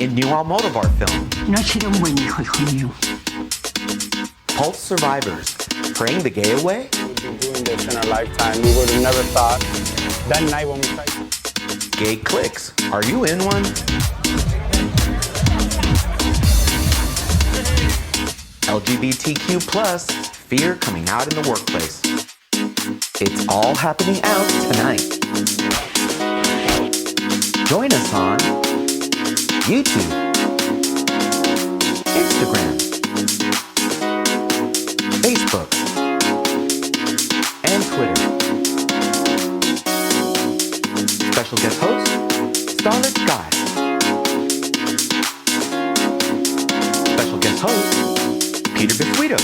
in new Almodovar film. No seré un buen hijo mío. Pulse survivors, praying the gay away? We've been doing this in our lifetime. We would have never thought that night when we tried. Gay cliques, are you in one? LGBTQ plus, fear coming out in the workplace. It's all happening out tonight. Join us on YouTube, Instagram, Facebook, and Twitter. Special guest host, Starlit Sky. Special guest host, Peter Bisuito.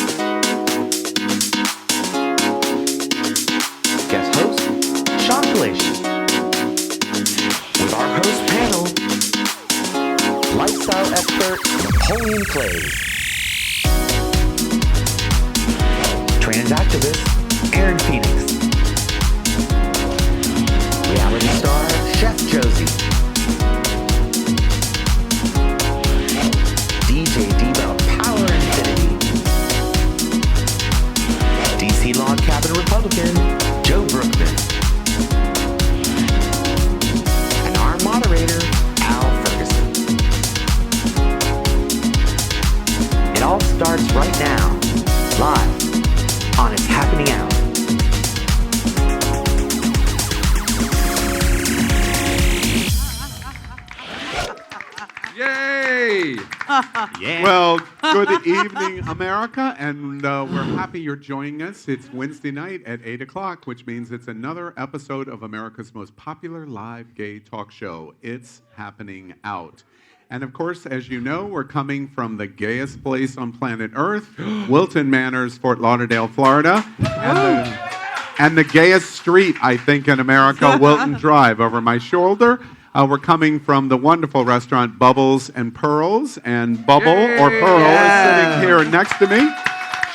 Guest host, Sean Galatian. With our host panel, lifestyle expert Napoleon Clay. Trans activist Aaron Phoenix. Reality star Chef Josie. DJ Diva Power Infinity. DC Log Cabin Republican Joe Brookman. And our moderator, Al Ferguson. It all starts right now, live on It's Happening Out. Yay! Yeah. Well, good evening, America, and we're happy you're joining us. It's Wednesday night at 8 o'clock, which means it's another episode of America's most popular live gay talk show, It's Happening Out. And of course, as you know, we're coming from the gayest place on planet Earth, Wilton Manors, Fort Lauderdale, Florida, and the gayest street, I think, in America, Wilton Drive, over my shoulder. We're coming from the wonderful restaurant Bubbles and Pearls, and Bubble or Pearl is sitting here next to me,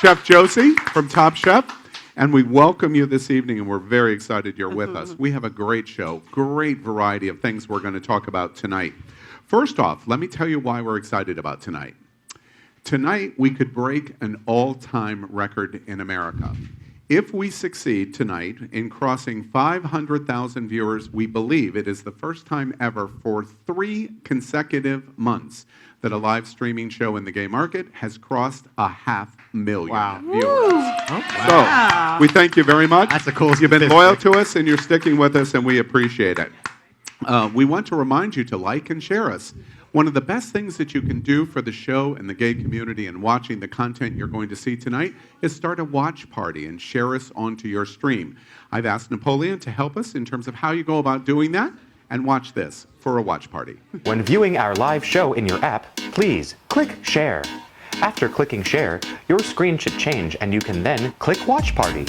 Chef Josie from Top Chef, and we welcome you this evening, and we're very excited you're with us. We have a great show, great variety of things we're going to talk about tonight. First off, let me tell you why we're excited about tonight. Tonight, we could break an all-time record in America. If we succeed tonight in crossing 500,000 viewers, we believe it is the first time ever for 3 consecutive months that a live streaming show in the gay market has crossed 500,000 viewers. So, we thank you very much. That's a cool You've been statistic. loyal to us and you're sticking with us, and we appreciate it. We want to remind you to like and share us. One of the best things that you can do for the show and the gay community and watching the content you're going to see tonight is start a watch party and share us onto your stream. I've asked Napoleon to help us in terms of how you go about doing that, and watch this for a watch party. When viewing our live show in your app, please click share. After clicking share, your screen should change and you can then click watch party.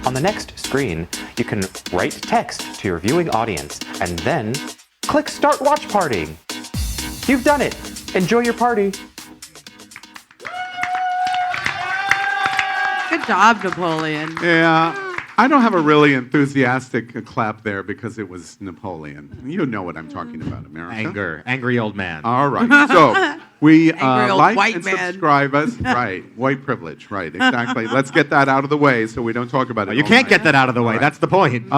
On the next screen, you can write text to your viewing audience and then click start watch party. You've done it. Enjoy your party. Good job, Napoleon. Yeah, I don't have a really enthusiastic clap there because it was Napoleon. You know what I'm talking about, America. Angry old man. All right, so we Angry old like white and man. subscribe us. Right, white privilege, right, exactly. Let's get that out of the way so we don't talk about it You all can't night. get that out of the way. Right. That's the point.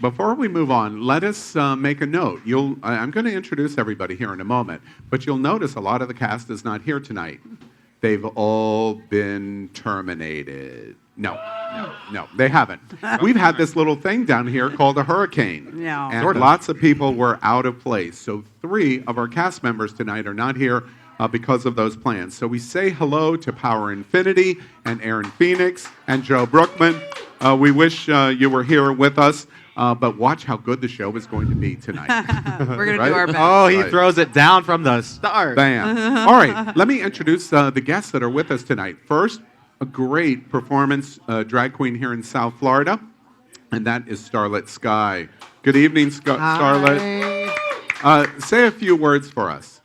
Before we move on, let us make a note. I'm going to introduce everybody here in a moment, but you'll notice a lot of the cast is not here tonight. They've all been terminated. No, they haven't. We've had this little thing down here called a hurricane. No. And Sort of. lots of people were out of place. So 3 of our cast members tonight are not here because of those plans. So we say hello to Power Infinity and Aaron Phoenix and Joe Brookman. We wish you were here with us. But watch how good the show is going to be tonight. We're going to Right? do our best. Oh, he Right. throws it down from the start. Bam. All right, let me introduce the guests that are with us tonight. First, a great performance drag queen here in South Florida, and that is Starlit Sky. Good evening, Starlit. Say a few words for us.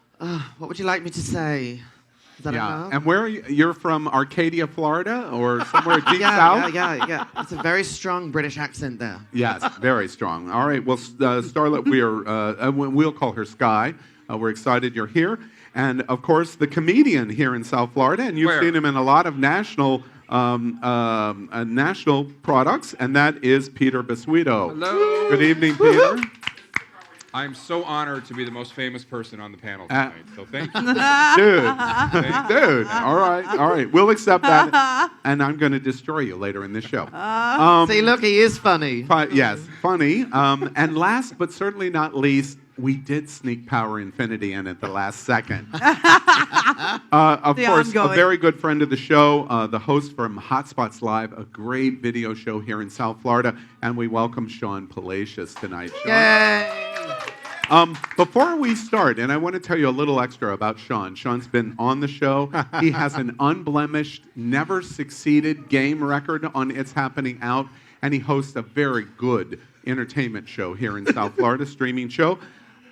What would you like me to say? Is that Yeah, enough? and where are you? You're from Arcadia, Florida, or somewhere deep yeah, south? yeah. It's a very strong British accent there. Yes, very strong. All right, well, Starlet, we'll call her Sky. We're excited you're here. And, of course, the comedian here in South Florida, and you've seen him in a lot of national products, and that is Peter Basuito. Hello. Good evening, Peter. I'm so honored to be the most famous person on the panel tonight, so thank you. Dude. All right. We'll accept that, and I'm going to destroy you later in this show. See, look, he is funny. Yes, funny. And last but certainly not least, we did sneak Power Infinity in at the last second. Of course, a very good friend of the show, the host from Hotspots Live, a great video show here in South Florida, and we welcome Sean Palacios tonight. Sean. Yay! Before we start, and I want to tell you a little extra about Sean. Sean's been on the show. He has an unblemished, never succeeded game record on It's Happening Out, and he hosts a very good entertainment show here in South Florida, streaming show.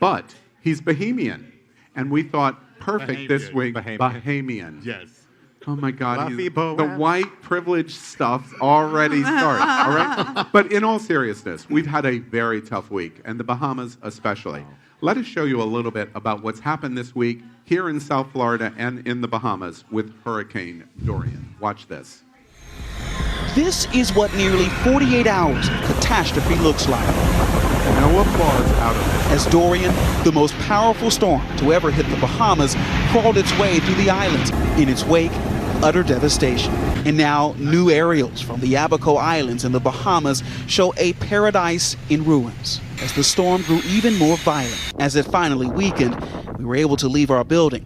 But he's Bahamian, and we thought perfect this week. Bahamian. Yes. Oh my God! Fluffy The white privilege stuff already starts. All right. But in all seriousness, we've had a very tough week, and the Bahamas especially. Let us show you a little bit about what's happened this week here in South Florida and in the Bahamas with Hurricane Dorian. Watch this. This is what nearly 48 hours of catastrophe looks like. No applause out of it. As Dorian, the most powerful storm to ever hit the Bahamas, crawled its way through the islands. In its wake, utter devastation. And now, new aerials from the Abaco Islands in the Bahamas show a paradise in ruins. As the storm grew even more violent, as it finally weakened, we were able to leave our building.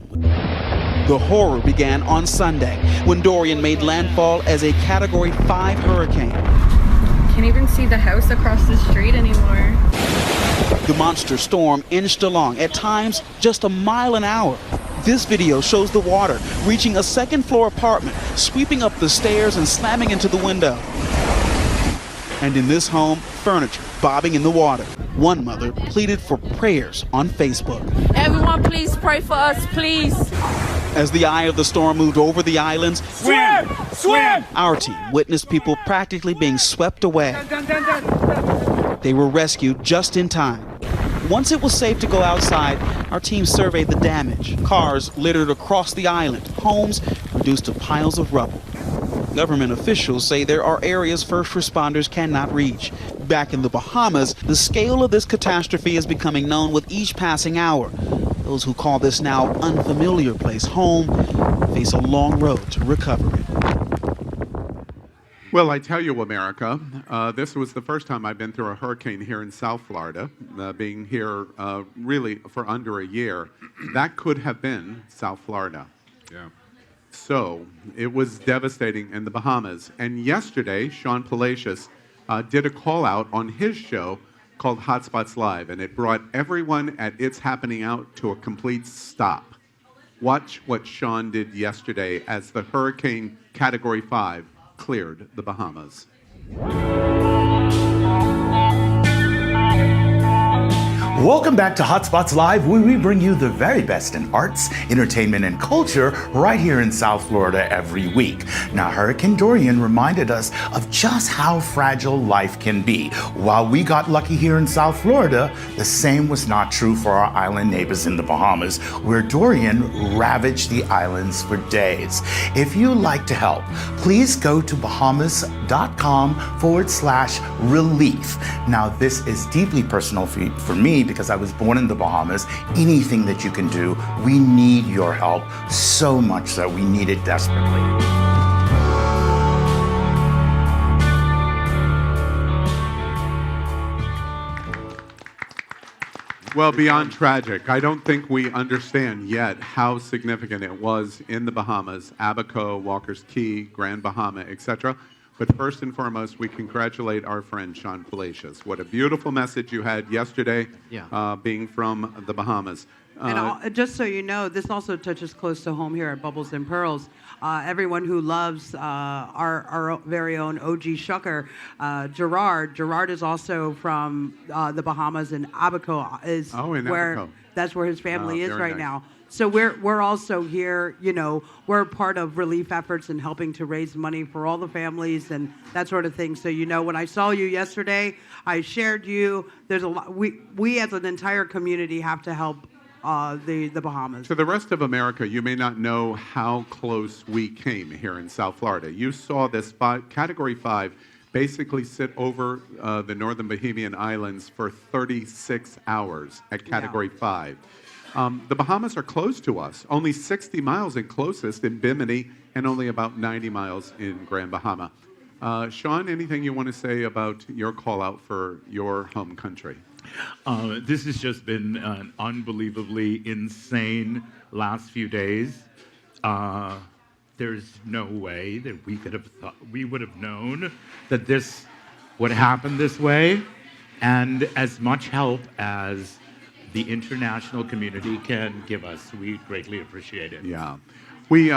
The horror began on Sunday when Dorian made landfall as a Category 5 hurricane. Can't even see the house across the street anymore. The monster storm inched along, at times just a mile an hour. This video shows the water reaching a second-floor apartment, sweeping up the stairs and slamming into the window. And in this home, furniture bobbing in the water. One mother pleaded for prayers on Facebook. Everyone, please pray for us, please. As the eye of the storm moved over the islands, Swim! Swim! our team witnessed people practically being swept away. They were rescued just in time. Once it was safe to go outside, our team surveyed the damage. Cars littered across the island, homes reduced to piles of rubble. Government officials say there are areas first responders cannot reach. Back in the Bahamas, the scale of this catastrophe is becoming known with each passing hour. Those who call this now unfamiliar place home face a long road to recovery. Well, I tell you, America, this was the first time I've been through a hurricane here in South Florida, being here really for under a year. That could have been South Florida. Yeah. So it was devastating in the Bahamas. And yesterday, Sean Palacios did a call out on his show called Hotspots Live, and it brought everyone at It's Happening Out to a complete stop. Watch what Sean did yesterday as the Hurricane Category 5 cleared the Bahamas. Welcome back to Hotspots Live, where we bring you the very best in arts, entertainment, and culture right here in South Florida every week. Now, Hurricane Dorian reminded us of just how fragile life can be. While we got lucky here in South Florida, the same was not true for our island neighbors in the Bahamas, where Dorian ravaged the islands for days. If you'd like to help, please go to bahamas.com/relief. Now, this is deeply personal for me because I was born in the Bahamas. Anything that you can do, we need your help so much that we need it desperately. Well, beyond tragic, I don't think we understand yet how significant it was in the Bahamas, Abaco, Walker's Key, Grand Bahama, etc. But first and foremost, we congratulate our friend Sean Palacios. What a beautiful message you had yesterday, being from the Bahamas. And just so you know, this also touches close to home here at Bubbles and Pearls. Everyone who loves our very own OG Shucker, Gerard. Gerard is also from the Bahamas, and Abaco is Abaco. That's where his family is right nice. now. So we're also here, you know, we're part of relief efforts and helping to raise money for all the families and that sort of thing. So, you know, when I saw you yesterday, I shared you. There's a lot, we as an entire community have to help the Bahamas. To the rest of America, you may not know how close we came here in South Florida. You saw this Category 5 basically sit over the northern Bahamian Islands for 36 hours at Category 5. The Bahamas are close to us, only 60 miles in closest in Bimini and only about 90 miles in Grand Bahama. Sean, anything you want to say about your call out for your home country? This has just been an unbelievably insane last few days. There's no way that we would have known that this would happen this way. And as much help as the international community can give us, we greatly appreciate it. Yeah. We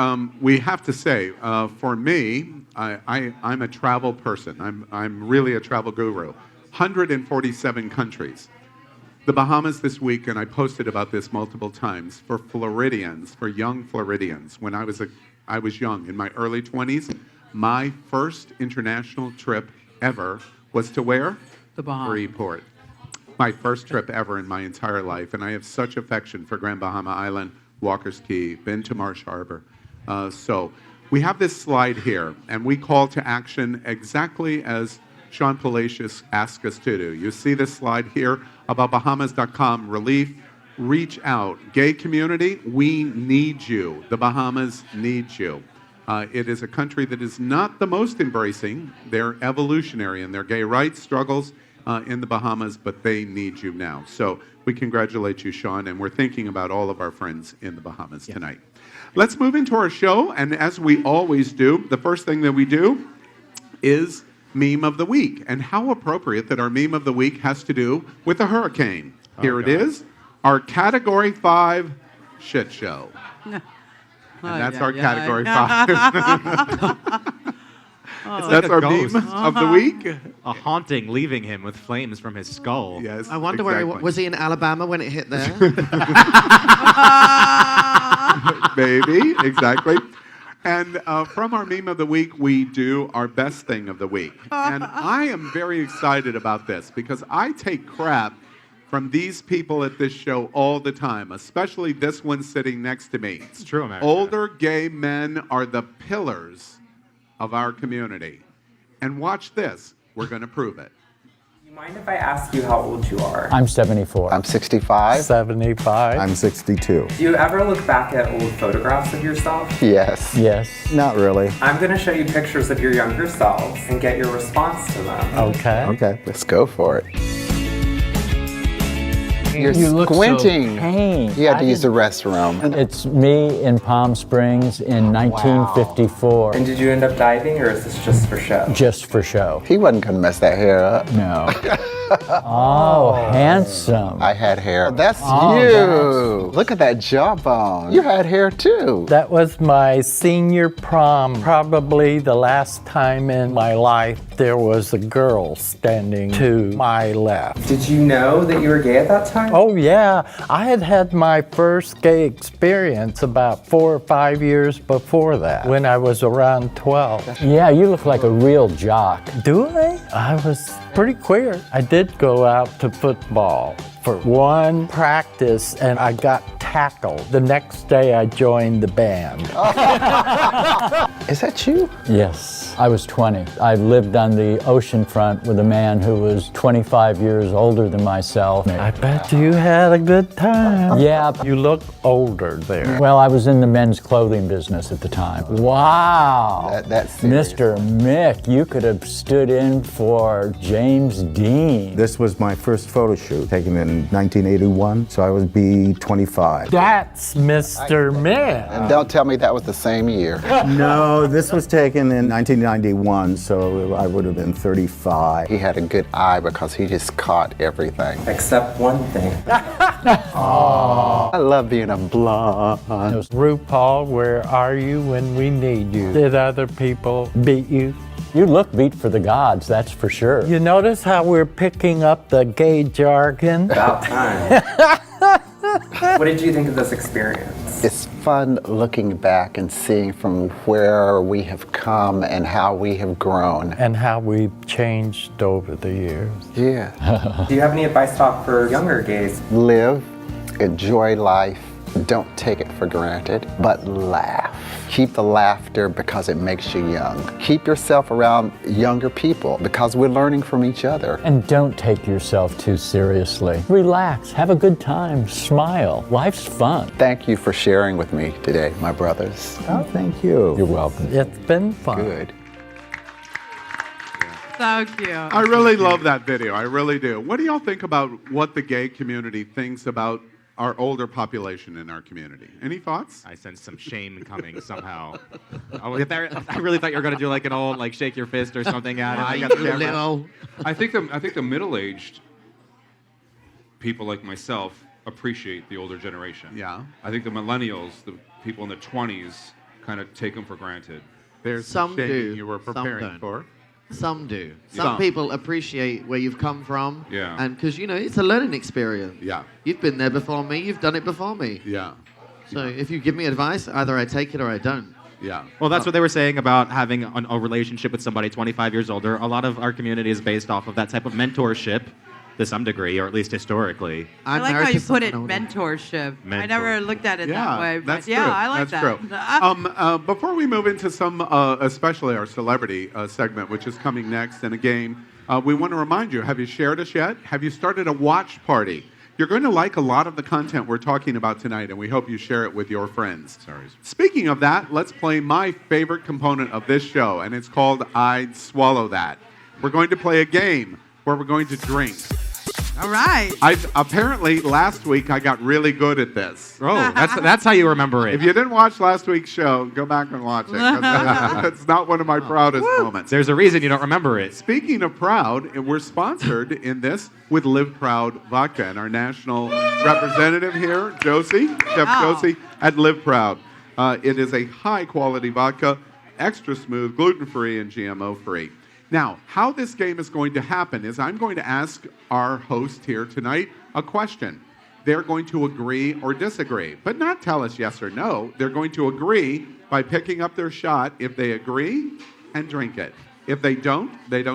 have to say, for me, I'm a travel person. I'm really a travel guru. 147 countries. The Bahamas this week, and I posted about this multiple times, for Floridians, for young Floridians. When I was young, in my early 20s, my first international trip ever was to where? The Bahamas. Freeport. My first trip ever in my entire life, and I have such affection for Grand Bahama Island, Walker's Key, been to Marsh Harbor. So we have this slide here, and we call to action exactly as Sean Palacios asked us to do. You see this slide here about Bahamas.com relief. Reach out. Gay community, we need you. The Bahamas needs you. It is a country that is not the most embracing. They're evolutionary in their gay rights struggles in the Bahamas, but they need you now. So we congratulate you, Sean, and we're thinking about all of our friends in the Bahamas tonight. Let's move into our show, and as we always do, the first thing that we do is Meme of the Week. And how appropriate that our Meme of the Week has to do with a hurricane. Here it is, our Category 5 shit show. And that's our Category 5. That's our meme of the week. A haunting leaving him with flames from his skull. Yes, I wonder where was he in Alabama when it hit there? Maybe, exactly. And from our meme of the week, we do our best thing of the week. And I am very excited about this because I take crap from these people at this show all the time, especially this one sitting next to me. It's true, America. Older gay men are the pillars of our community. And watch this. We're going to prove it. Do you mind if I ask you how old you are? I'm 74. I'm 65. 75. I'm 62. Do you ever look back at old photographs of yourself? Yes. Yes. Not really. I'm going to show you pictures of your younger selves and get your response to them. Okay. Okay, let's go for it. You're You look so squinting. pained. You had to I use the restroom. It's me in Palm Springs in 1954. And did you end up diving, or is this just for show? Just for show. He wasn't going to mess that hair up. No. Oh, handsome. I had hair. Oh, that's Oh, you. Look at that jawbone. You had hair too. That was my senior prom. Probably the last time in my life there was a girl standing to my left. Did you know that you were gay at that time? Oh, yeah. I had had my first gay experience about 4 or 5 years before that, when I was around 12. Yeah, you look like a real jock. Do I? I was pretty queer. I did go out to football for one practice, and I got tackled. The next day, I joined the band. Is that you? Yes, I was 20. I lived on the ocean front with a man who was 25 years older than myself. I bet you had a good time. Yeah, you look older there. Well, I was in the men's clothing business at the time. Wow. That's serious. Mr. Mick, you could have stood in for James Dean. This was my first photo shoot, taken in 1981, so I would be 25. That's Mr. Mick. And don't tell me that was the same year. No, this was taken in 1991, so I would have been 35. He had a good eye because he just caught everything. Except one thing. I love being a blonde. RuPaul, where are you when we need you? Did other people beat you? You look beat for the gods, that's for sure. You notice how we're picking up the gay jargon? About time. What did you think of this experience? It's fun looking back and seeing from where we have come and how we have grown. And how we've changed over the years. Yeah. Do you have any advice to offer younger gays? Live Enjoy life. Don't take it for granted, but laugh. Keep the laughter because it makes you young. Keep yourself around younger people because we're learning from each other. And don't take yourself too seriously. Relax, have a good time, smile. Life's fun. Thank you for sharing with me today, my brothers. Oh, thank you. You're welcome. It's been fun. Good. So cute. I really love that video. I really do. What do y'all think about what the gay community thinks about our older population in our community? Any thoughts? I sense some shame coming somehow. I really thought you were going to do like an old, like, shake your fist or something at it. I think the middle-aged people like myself appreciate the older generation. Yeah. I think the millennials, the people in the 20s, kind of take them for granted. There's Some shame do, you were some preparing don't. for. Some do. Some. Some people appreciate where you've come from. Yeah. And because, you know, it's a learning experience. Yeah. You've been there before me. You've done it before me. Yeah. So if you give me advice, either I take it or I don't. Yeah. Well, that's what they were saying about having a relationship with somebody 25 years older. A lot of our community is based off of that type of mentorship to some degree, or at least historically. I like how you put it, mentorship. I never looked at it that way. But That's yeah, true. I like That's that. True. Before we move into some, especially our celebrity segment, which is coming next, and a game, we want to remind you, have you shared us yet? Have you started a watch party? You're going to like a lot of the content we're talking about tonight, and we hope you share it with your friends. Sorry. Speaking of that, let's play my favorite component of this show, and it's called I'd Swallow That. We're going to play a game where we're going to drink. All right. Apparently, last week I got really good at this. Oh, that's how you remember it. If you didn't watch last week's show, go back and watch it. 'Cause it's not one of my proudest moments. There's a reason you don't remember it. Speaking of proud, we're sponsored in this with Live Proud Vodka, and our national representative here, Josie, Chef Josie at Live Proud. It is a high-quality vodka, extra smooth, gluten-free, and GMO-free. Now, how this game is going to happen is I'm going to ask our host here tonight a question. They're going to agree or disagree, but not tell us yes or no. They're going to agree by picking up their shot if they agree and drink it. If they don't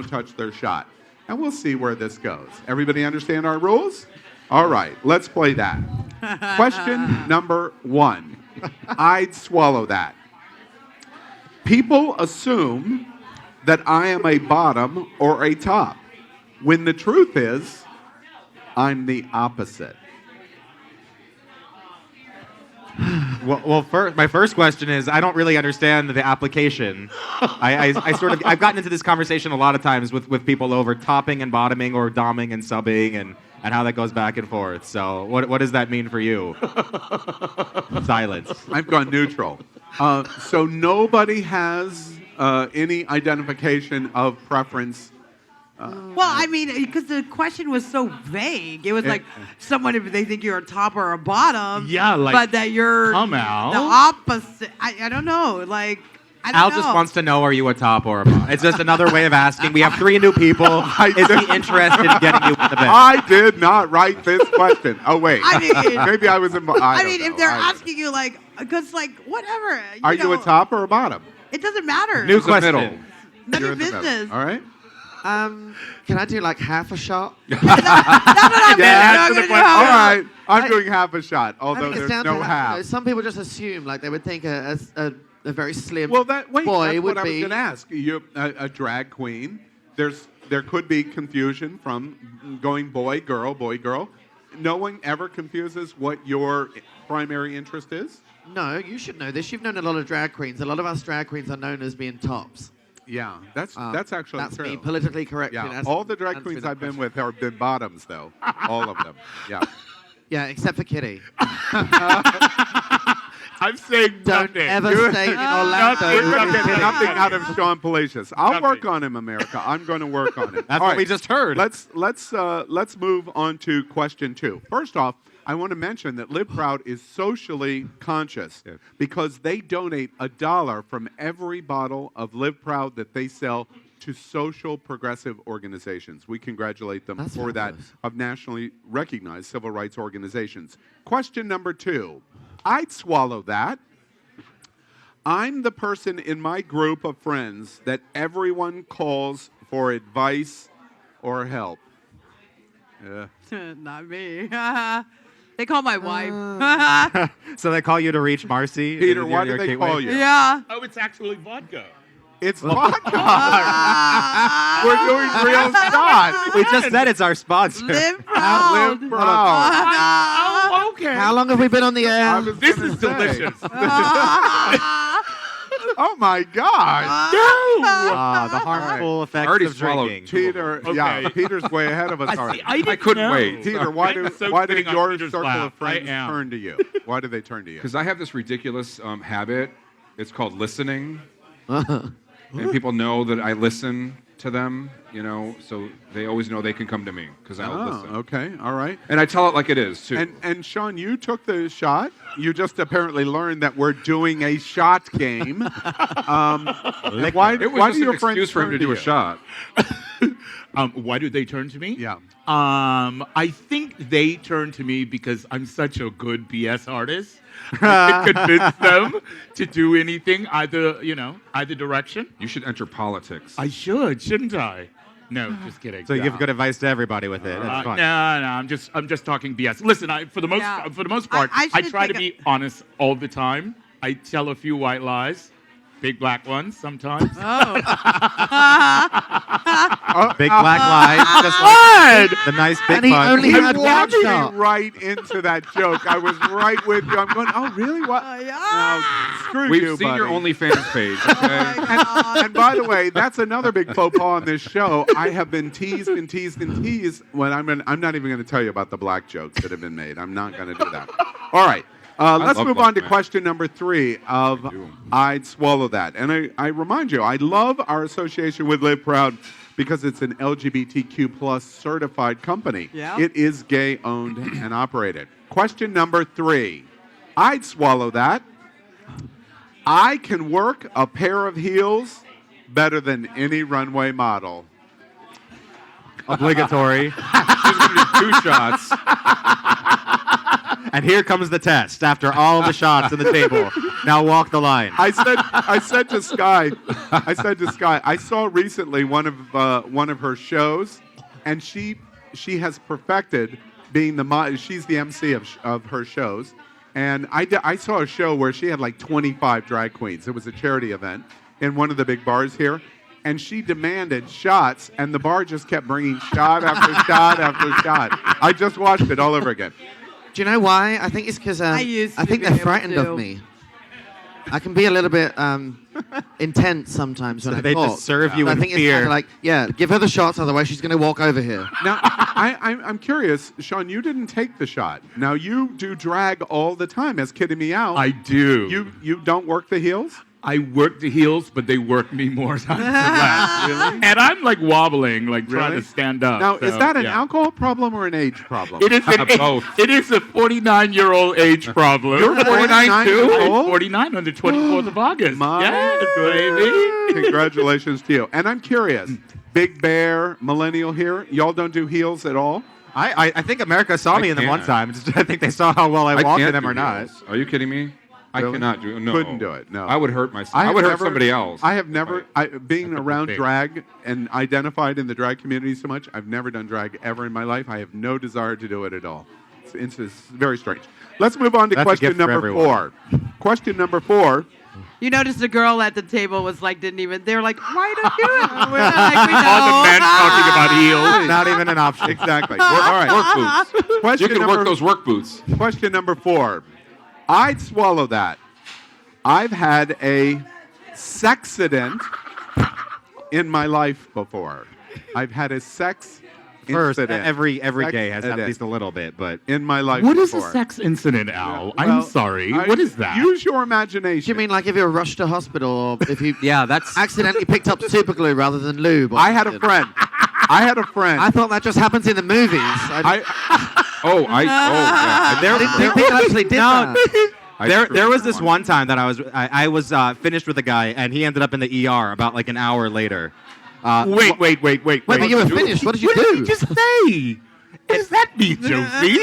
touch their shot. And we'll see where this goes. Everybody understand our rules? All right, let's play that. Question number 1. I'd swallow that. People assume that I am a bottom or a top, when the truth is, I'm the opposite. Well, my first question is, I don't really understand the application. I've gotten into this conversation a lot of times with people over topping and bottoming or doming and subbing and how that goes back and forth. So what does that mean for you? Silence. I've gone neutral. So nobody has any identification of preference. Well, I mean, because the question was so vague. It was like someone, if they think you're a top or a bottom. Yeah, like, but that you're come out. the opposite. I don't know. Like, I don't Al know. just wants to know, are you a top or a bottom? It's just another way of asking. We have 3 new people. Is he interested in getting you in the bed? I did not write this question. Oh, wait. I mean, maybe I was in. I mean, if they're asking you, like, because, like, whatever. Are you a top or a bottom? It doesn't matter. New question. Middle. None You're of in the middle. business. All right. Can I do like half a shot? That's what I'm Yeah, doing. all right. I'm doing half a shot, I although think it's there's down no to half. You know, some people just assume, like they would think a very slim Well, boy that's would what I was be. going to ask. You're a drag queen. There could be confusion from going boy, girl. No one ever confuses what your primary interest is? No, you should know this. You've known a lot of drag queens. A lot of us drag queens are known as being tops. Yeah, that's actually that's true. being politically correct. Yeah, all the drag queens I've been with have been bottoms, though. All of them. Yeah. Yeah, except for Kitty. I'm saying Don't nothing. ever stay in Orlando. Nothing out of Sean Palacios. I'll work on him, America. I'm going to work on it. That's All what right, we just heard. Let's move on to question 2. First off, I want to mention that Live Proud is socially conscious because they donate $1 from every bottle of Live Proud that they sell to social progressive organizations. We congratulate them for that of nationally recognized civil rights organizations. Question number 2. I'd swallow that. I'm the person in my group of friends that everyone calls for advice or help. Not me. They call my wife. So they call you to reach Marcy? Peter, in why your do they gateway? call you? Yeah. Oh, it's actually vodka. It's vodka. We're doing real shots. We just said it's our sponsor. Live proud. Live proud. Oh, okay. How long have we been on the air? This is delicious. Oh my God! The harmful effects already of drinking. Peter, yeah, Peter's way ahead of us already. I couldn't wait. Peter, why did sitting on your Peter's circle lap. of friends I am. turn to you? Why did they turn to you? Because I have this ridiculous habit. It's called listening. And people know that I listen to them, so they always know they can come to me because I'll listen. Okay, all right. And I tell it like it is, too. And Sean, you took the shot. You just apparently learned that we're doing a shot game. Why it was do just your an friends excuse for him turn to do a you? shot. Why do they turn to me? Yeah. I think they turn to me because I'm such a good BS artist. I can convince them to do anything, either direction. You should enter politics. I should, shouldn't I? No, just kidding. So you give good advice to everybody with it. That's fun. No, I'm just talking BS. Listen, for the most part, I I should try to take be honest all the time. I tell a few white lies, big black ones sometimes. Big black lies, just like the nice big And he pun. only He had one walked me shot. right into that joke. I was right with you. I'm going, oh, really? What? No, screw We've you, seen buddy. your OnlyFans page, okay? And by the way, that's another big faux pas on this show. I have been teased and teased and teased. When I'm not even going to tell you about the black jokes that have been made. I'm not going to do that. All right. Let's love move black on to men. question number 3 of I'd Swallow That. And I remind you, I love our association with Live Proud because it's an LGBTQ plus certified company. Yeah. It is gay owned and operated. Question number 3. I'd swallow that. I can work a pair of heels better than any runway model. Obligatory. She's going to do 2 shots. And here comes the test. After all the shots on the table, now walk the line. I said to Sky, I saw recently one of her shows, and she has perfected being she's the MC of her shows, and I saw a show where she had like 25 drag queens. It was a charity event in one of the big bars here, and she demanded shots, and the bar just kept bringing shot after shot after shot. I just watched it all over again. Do you know why? I think it's because I think they're frightened of me. I can be a little bit intense sometimes when I they talk. just serve you I in think fear. it's like, give her the shots, otherwise she's going to walk over here. Now, I'm curious, Sean, you didn't take the shot. Now, you do drag all the time as Kitty Meow. I do. You don't work the heels? I work the heels, but they work me more times than last. Really? And I'm like wobbling, like trying Really? to stand up. Now, is so, that an yeah. alcohol problem or an age problem? It is Both. It is a 49-year-old age problem. You're 49 years I'm old? 49 on the 24th of August. My Yes, baby. Congratulations to you. And I'm curious, Big Bear, Millennial here, y'all don't do heels at all? I think America saw me in them one time. I think they saw how well I walked in can't them do or not. heels. Are you kidding me? I Really? cannot do it. No. Couldn't do it, no. I would hurt myself. I I would have hurt never- somebody else. I have never, being around big. drag and identified in the drag community so much, I've never done drag ever in my life. I have no desire to do it at all. It's very strange. Let's move on to That's a question gift for number everyone. 4. Question number 4. You noticed the girl at the table was like, they were like, why don't you? We're like, we know. All the men talking about heels. Not even an option. Exactly. All right. Work boots. Question You can number, work those work boots. Question number 4. I'd swallow that. I've had a sexident in my life before. I've had a sex First, incident. every gay has at Sex least a little bit, but in my life What is before. a sex incident, Al? Well, I'm sorry. What is that? Use your imagination. Do you mean like if you're rushed to hospital or if you that's accidentally picked up super glue rather than lube? or I had a something? friend. I thought that just happens in the movies. Yeah. I didn't think people actually did that. There was this one time that I was finished with a guy, and he ended up in the ER about like an hour later. Wait. Wait, but you were finished. What did you What did do? you just say? What does that mean, Josie?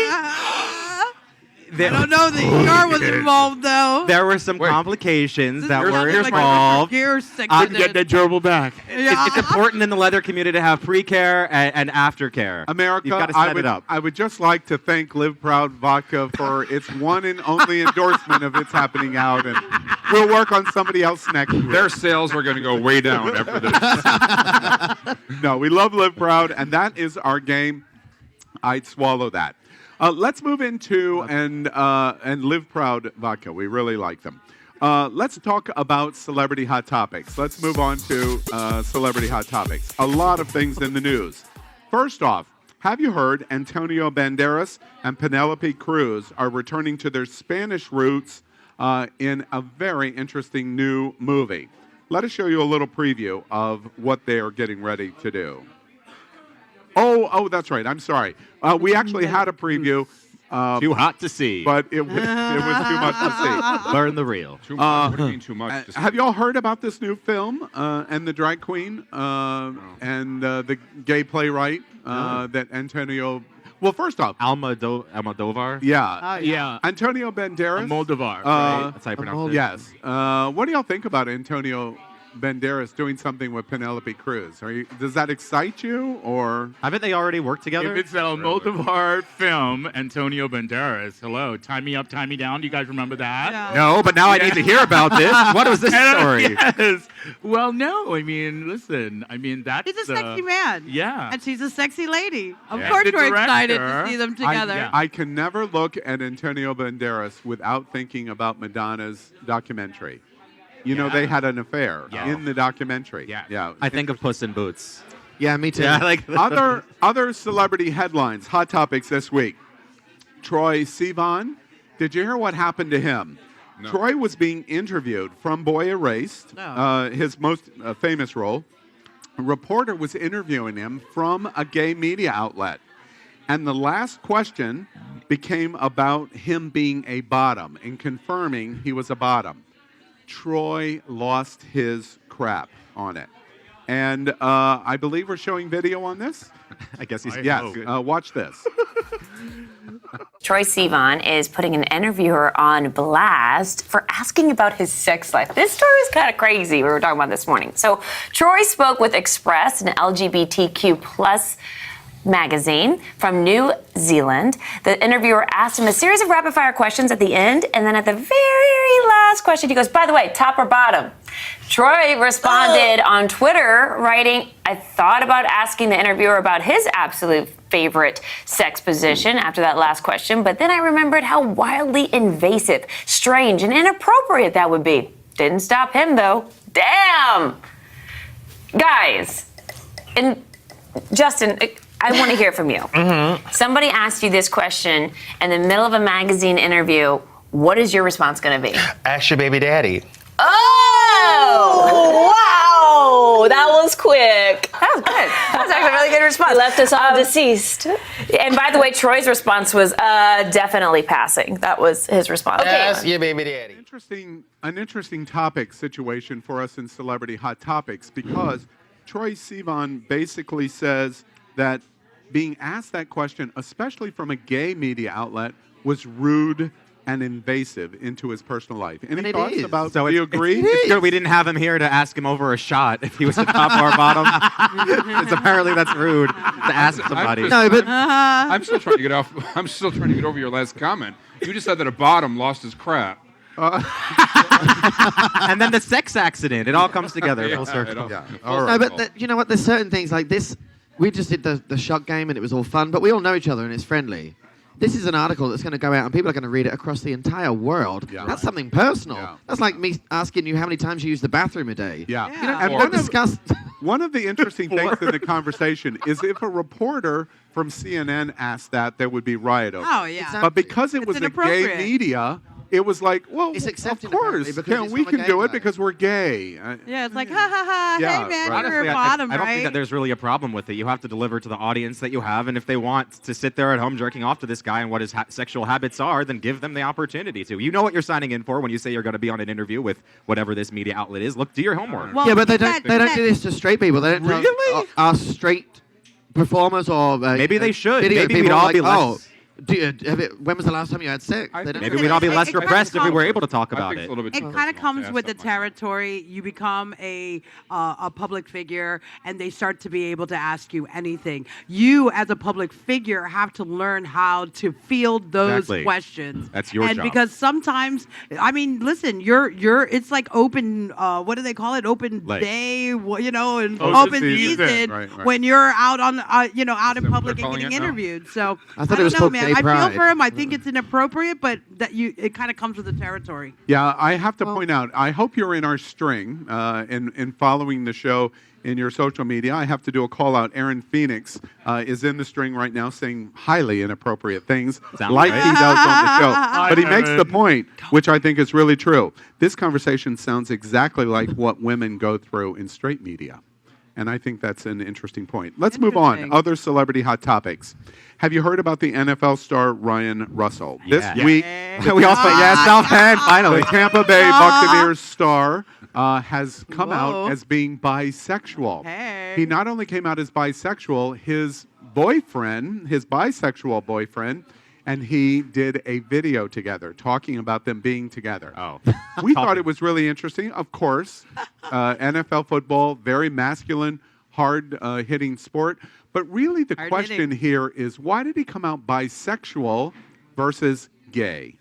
I don't know. The ER was involved, though. There were some complications that were Here's involved. Gear sick. Couldn't get that gerbil back. It's important in the leather community to have pre-care and aftercare. America, You've got to set it up. I would just like to thank Live Proud Vodka for its one and only endorsement of It's Happening Out, and we'll work on somebody else next year. Their sales are going to go way down after this. No, we love Live Proud, and that is our game. I'd swallow that. Let's move into and Live Proud Vodka. We really like them. Let's talk about celebrity hot topics. Let's move on to celebrity hot topics. A lot of things in the news. First off, have you heard Antonio Banderas and Penelope Cruz are returning to their Spanish roots in a very interesting new movie? Let us show you a little preview of what they are getting ready to do. Oh, that's right. I'm sorry. We actually had a preview. Too hot to see. But it was too much to see. Burn the reel. Too much. What do you mean too much? Have y'all heard about this new film and the drag queen and the gay playwright that Antonio... Well, first off... Almodovar? Yeah. Yeah. Antonio Banderas. Moldovar. Right? That's how you pronounce it. Yes. What do y'all think about Antonio Banderas doing something with Penelope Cruz? Does that excite you, or haven't they already worked together? If it's a Moldovar film, Antonio Banderas. Hello, Tie Me Up, Tie Me Down. Do you guys remember that? No, but now I need to hear about this. What was this story? Yes. Well, no. I mean, listen. I mean, that's He's a sexy man. Yeah. And she's a sexy lady. Of Yeah. course, The we're excited to director- see them together. I can never look at Antonio Banderas without thinking about Madonna's documentary. You know, they had an affair in the documentary. Yeah. I think of Puss in Boots. Yeah, me too. Yeah, like other celebrity headlines, hot topics this week. Troye Sivan. Did you hear what happened to him? No. Troy was being interviewed from Boy Erased, his most famous role. A reporter was interviewing him from a gay media outlet. And the last question became about him being a bottom and confirming he was a bottom. Troy lost his crap on it. And I believe we're showing video on this. I guess he's... Yes, watch this. Troye Sivan is putting an interviewer on blast for asking about his sex life. This story is kind of crazy. We were talking about this morning. So Troye spoke with Express, an LGBTQ plus magazine from New Zealand. The interviewer asked him a series of rapid-fire questions at the end, and then at the very last question, he goes, by the way, top or bottom? Troy responded on Twitter, writing, I thought about asking the interviewer about his absolute favorite sex position after that last question, but then I remembered how wildly invasive, strange, and inappropriate that would be. Didn't stop him, though. Damn! Guys, and Justin, I want to hear from you. Mm-hmm. Somebody asked you this question in the middle of a magazine interview. What is your response going to be? Ask your baby daddy. Oh! Wow! That was quick. That was good. That was actually a really good response. Left us all deceased. And by the way, Troy's response was definitely passing. That was his response. Ask your baby daddy. An interesting topic situation for us in Celebrity Hot Topics, because Troye Sivan basically says that being asked that question, especially from a gay media outlet, was rude and invasive into his personal life. Any thoughts about, so do you agree? It's good we didn't have him here to ask him over a shot if he was the top or bottom. Because apparently that's rude to ask somebody. I'm still trying to get off. I'm still trying to get over your last comment. You just said that a bottom lost his crap. And then the sex accident. It all comes together full circle. No, but you know what? There's certain things like this. We just did the shot game and it was all fun, but we all know each other and it's friendly. This is an article that's going to go out and people are going to read it across the entire world. Yeah. That's something personal. That's like me asking you how many times you use the bathroom a day. Yeah. You know, And don't discuss. one of the interesting things in the conversation is if a reporter from CNN asked that, there would be riot over. Oh, yeah. But because it It's was a gay inappropriate. media, it was like, well, It's of accepted course, apparently because we it's from a can gay do it guy. because we're gay. Yeah, it's like, ha, ha, ha. Yeah, Hey, man, right. you're Honestly, a bottom, I don't right? think that there's really a problem with it. You have to deliver to the audience that you have, and if they want to sit there at home jerking off to this guy and what his sexual habits are, then give them the opportunity to. You know what you're signing in for when you say you're going to be on an interview with whatever this media outlet is. Look, do your homework. Well, Yeah, but they that- don't do this to straight people. They don't tell us straight performers or Maybe they should. video Maybe we'd people all like, be less. oh, When was the last time you had sex? Maybe we'd all be less repressed if we were able to talk about it. It kind of comes with the territory. You become a public figure, and they start to be able to ask you anything. You, as a public figure, have to learn how to field those questions. That's your and job. because sometimes, I mean, listen, you're. It's like open. What do they call it? Open day. You know, and open season. Right. When you're out on, out in public and getting interviewed. So I thought it was don't know, called man. gay I pride. feel for him. I think it's inappropriate, but it kind of comes with the territory. Yeah, I have to point out, I hope you're in our string in following the show in your social media. I have to do a call out. Aaron Phoenix is in the string right now saying highly inappropriate things like he does on the show. But he makes the point, which I think is really true. This conversation sounds exactly like what women go through in straight media. And I think that's an interesting point. Let's move on. Other celebrity hot topics. Have you heard about the NFL star Ryan Russell? This week, we all said South Bend, finally. The Tampa Bay Buccaneers star has come out as being bisexual. He not only came out as bisexual, his bisexual boyfriend, and he did a video together talking about them being together. We thought it was really interesting. Of course, NFL football, very masculine, hard-hitting sport. But really the question here is, why did he come out bisexual versus gay?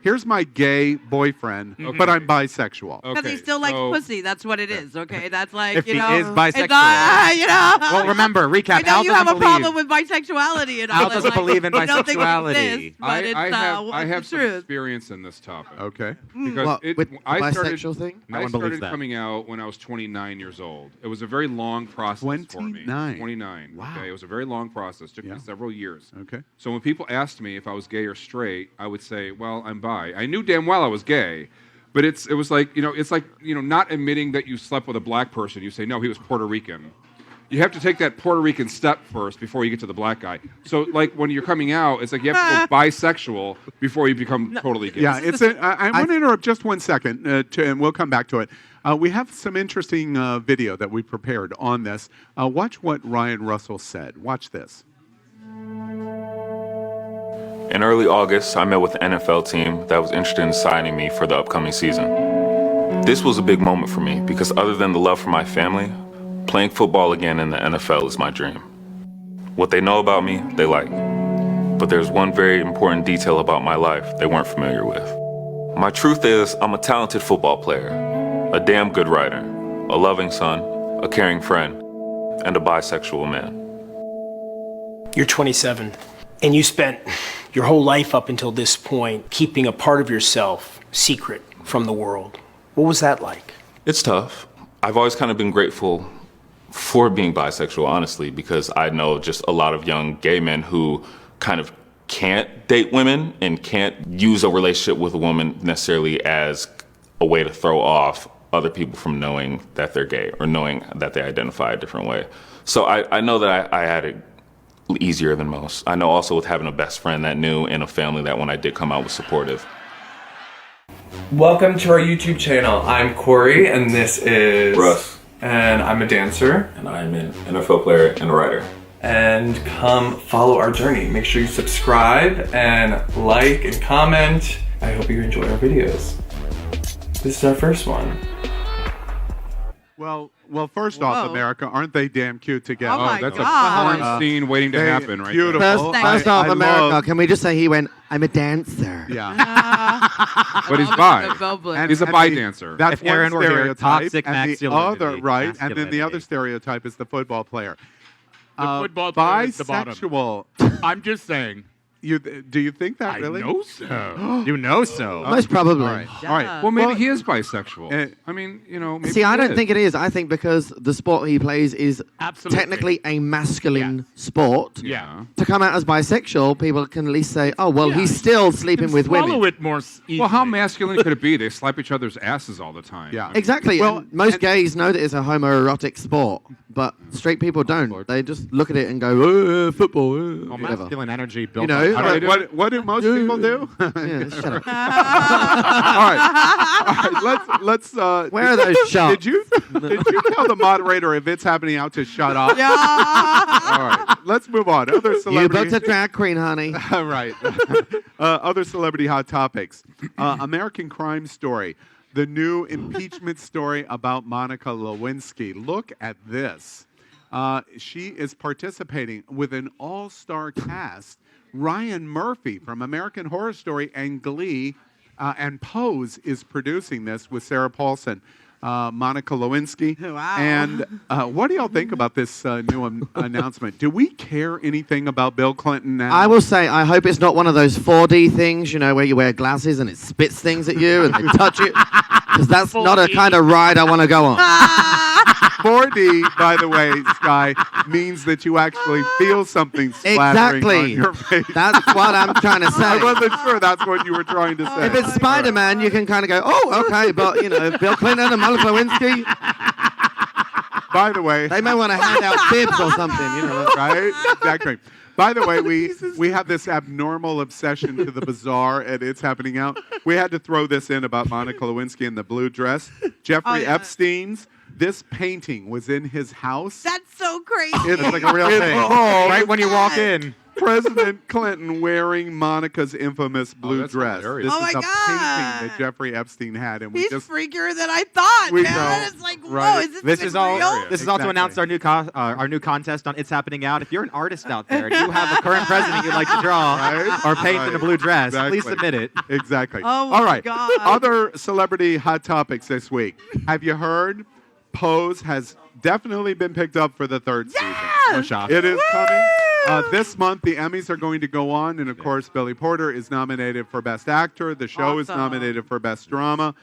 Here's my gay boyfriend, but I'm bisexual. Because he still likes pussy. That's what it is, okay? That's like, If you he know. is bisexual. Well, remember, recap. I know Al you doesn't have a believe. problem with bisexuality. And Al doesn't believe in you don't think it bisexuality. exists, but it's I have the some truth. experience in this topic. Okay. Because What, it, with I the started, bisexual thing? No I one believes started that. coming out when I was 29 years old. It was a very long process for me. 29? 29. Wow. Okay, it was a very long process. It took me several years. Okay. So when people asked me if I was gay or straight, I would say, well, I'm bi. I knew damn well I was gay. But it was like, it's like, not admitting that you slept with a black person. You say, no, he was Puerto Rican. You have to take that Puerto Rican step first before you get to the black guy. So, like, when you're coming out, it's like you have to go bisexual before you become totally gay. Yeah, I want to interrupt just 1 second, and we'll come back to it. We have some interesting video that we prepared on this. Watch what Ryan Russell said. Watch this. In early August, I met with the NFL team that was interested in signing me for the upcoming season. This was a big moment for me because other than the love for my family, playing football again in the NFL is my dream. What they know about me, they like. But there's one very important detail about my life they weren't familiar with. My truth is, I'm a talented football player, a damn good writer, a loving son, a caring friend, and a bisexual man. You're 27, and you spent your whole life up until this point keeping a part of yourself secret from the world. What was that like? It's tough. I've always kind of been grateful for being bisexual, honestly, because I know just a lot of young gay men who kind of can't date women and can't use a relationship with a woman necessarily as a way to throw off other people from knowing that they're gay or knowing that they identify a different way. So I know that I had it easier than most. I know also with having a best friend that knew and a family that when I did come out was supportive. Welcome to our YouTube channel. I'm Corey, and this is Russ. And I'm a dancer. And I'm an NFL player and a writer. And come follow our journey. Make sure you subscribe and like and comment. I hope you enjoy our videos. This is our first one. Well, first off, America, aren't they damn cute together? Oh my that's God. a porn scene waiting to happen right beautiful. there. First off, I America, love- can we just say he went, I'm a dancer. Yeah. But he's bi. And He's a bi dancer. That's If Aaron one were here, stereotype, toxic and the masculinity. other right, and then the other Masculinity. stereotype is the football player. The football player is the bottom. Bisexual. I'm just saying. Do you think that really? I know so. You know so. Most probably. All right. Well, maybe he is bisexual. I mean, maybe See, I he don't is. think it is. I think because the sport he plays is Absolutely. technically a masculine sport. Yeah. To come out as bisexual, people can at least say, oh, well, he's still sleeping with women. Swallow it more easily. Well, how masculine could it be? They slap each other's asses all the time. Yeah. Exactly. Well, and most gays know that it's a homoerotic sport, but straight people don't. They just look at it and go, football, Well, whatever. masculine energy built You up know, do. How do I do it? What do most people do? Yeah, shut up. All right. Let's. Where are those shots? Did you tell the moderator if it's happening out to shut up? Yeah. All right. Let's move on. Other You celebrity. booked a drag queen, honey. Right. Other celebrity hot topics. American Crime Story. The new impeachment story about Monica Lewinsky. Look at this. She is participating with an all-star cast. Ryan Murphy from American Horror Story and Glee and Pose is producing this with Sarah Paulson. Monica Lewinsky. Wow. And what do y'all think about this new announcement? Do we care anything about Bill Clinton now? I will say, I hope it's not one of those 4D things, where you wear glasses and it spits things at you and they touch it. Because that's not a kind of ride I want to go on. 4D, by the way, Sky, means that you actually feel something splattering on Exactly. your face. That's what I'm trying to say. I wasn't sure that's what you were trying to say. If it's Spider-Man, you can kind of go, oh, okay, but, Bill Clinton and Monica Lewinsky, By the way, they may want to hand out bibs or something, right? Exactly. By the way, we have this abnormal obsession to the bizarre, and it's happening out. We had to throw this in about Monica Lewinsky in the blue dress. Jeffrey Epstein's. This painting was in his house. That's so crazy. It's like a real thing. Right when you walk in. President Clinton wearing Monica's infamous blue dress. hilarious. This Oh is my a God. painting that Jeffrey Epstein had, and we He's just freakier than I thought, We man. know. It's like, whoa, Right. is This this is all. real? This is all to Exactly. announce our new contest on It's Happening Out. If you're an artist out there and you have a current president you'd like to draw Right. or paint in a blue dress, Exactly. please submit it. Exactly. Oh my All right. God. Other celebrity hot topics this week. Have you heard? Pose has definitely been picked up for the third season. No shock. It is coming. This month, the Emmys are going to go on, and of course, Billy Porter is nominated for Best Actor. The show is Awesome. nominated for Best Drama.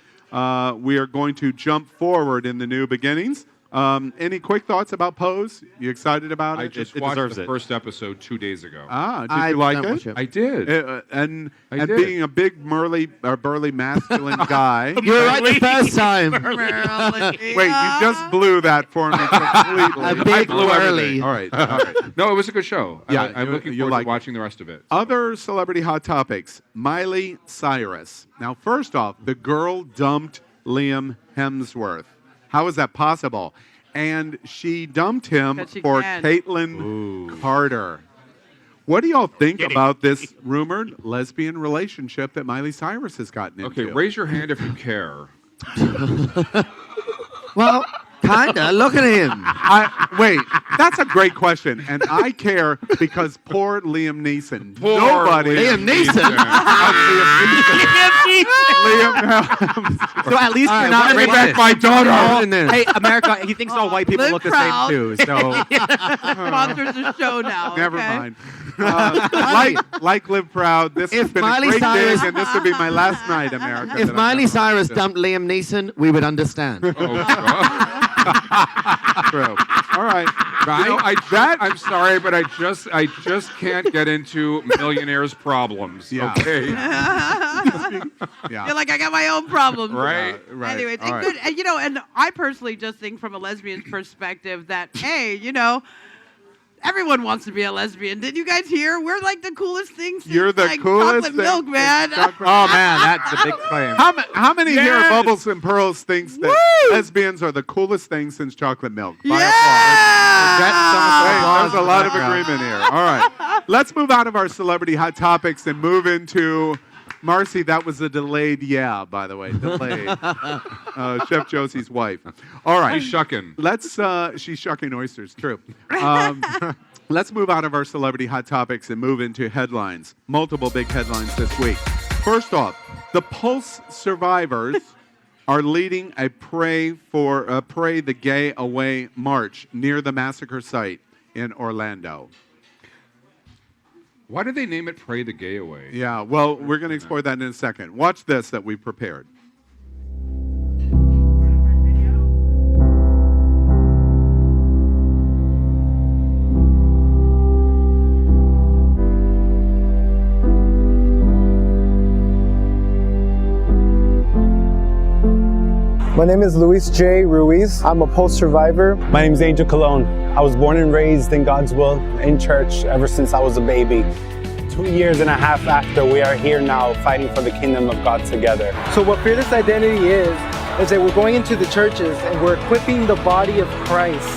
We are going to jump forward in the new beginnings. Any quick thoughts about Pose? You excited about it? I just it watched deserves the it. first episode 2 days ago. Did I you like don't watch it? it. I did. And I did. being a big burly masculine guy. You were right the first time. Wait, you just blew that for me completely. A big blew whirly. everything. All right. All right. No, it was a good show. Yeah, I'm you- looking you forward like to watching the rest of it. Other celebrity hot topics. Miley Cyrus. Now, first off, the girl dumped Liam Hemsworth. How is that possible? And she dumped him 'Cause she for can. Caitlyn Carter. What do y'all think about this rumored lesbian relationship that Miley Cyrus has gotten into? Okay, raise your hand if you care. Well, kinda. Look at him. Wait, that's a great question, and I care because poor Liam Neeson. Poor Nobody. Liam Neeson. Liam So at least you're right, not what racist. about my daughter. Hey, America, he thinks all white people Live look proud. the same too. So Sponsors the show now. Never okay? mind. Like Live Proud. This has If been Miley a great Cyrus- day, and this would be my last night, America. If that I've Miley ever Cyrus hosted. dumped Liam Neeson, we would understand. Oh, God. True. All right. You know, I'm sorry, but I just can't get into millionaires' problems. Yeah. Okay. Yeah. You're like, I got my own problems. Right. Right. Anyways, All and right. good, and, and I personally just think from a lesbian's perspective that, hey, everyone wants to be a lesbian. Did you guys hear? We're like the coolest things. Since, You're the like, coolest chocolate thing milk, since man. chocolate- oh man, that's a big claim. How many here Yes. at Bubbles and Pearls thinks that lesbians are the coolest thing since chocolate milk? By Yeah. There's a lot of agreement here. All right. Let's move out of our celebrity hot topics and move into Marcy. That was a delayed by the way. Delayed. Chef Josie's wife. All right. She's shucking. She's shucking oysters, true. Let's move out of our celebrity hot topics and move into headlines. Multiple big headlines this week. First off, the Pulse survivors are leading a Pray the Gay Away march near the massacre site in Orlando. Why did they name it Pray the Gay Away? Yeah, well, we're going to explore that in a second. Watch this that we prepared. My name is Luis J. Ruiz. I'm a Pulse survivor. My name is Angel Colon. I was born and raised in God's will in church ever since I was a baby. 2.5 years after, we are here now fighting for the kingdom of God together. So what Fearless Identity is that we're going into the churches and we're equipping the body of Christ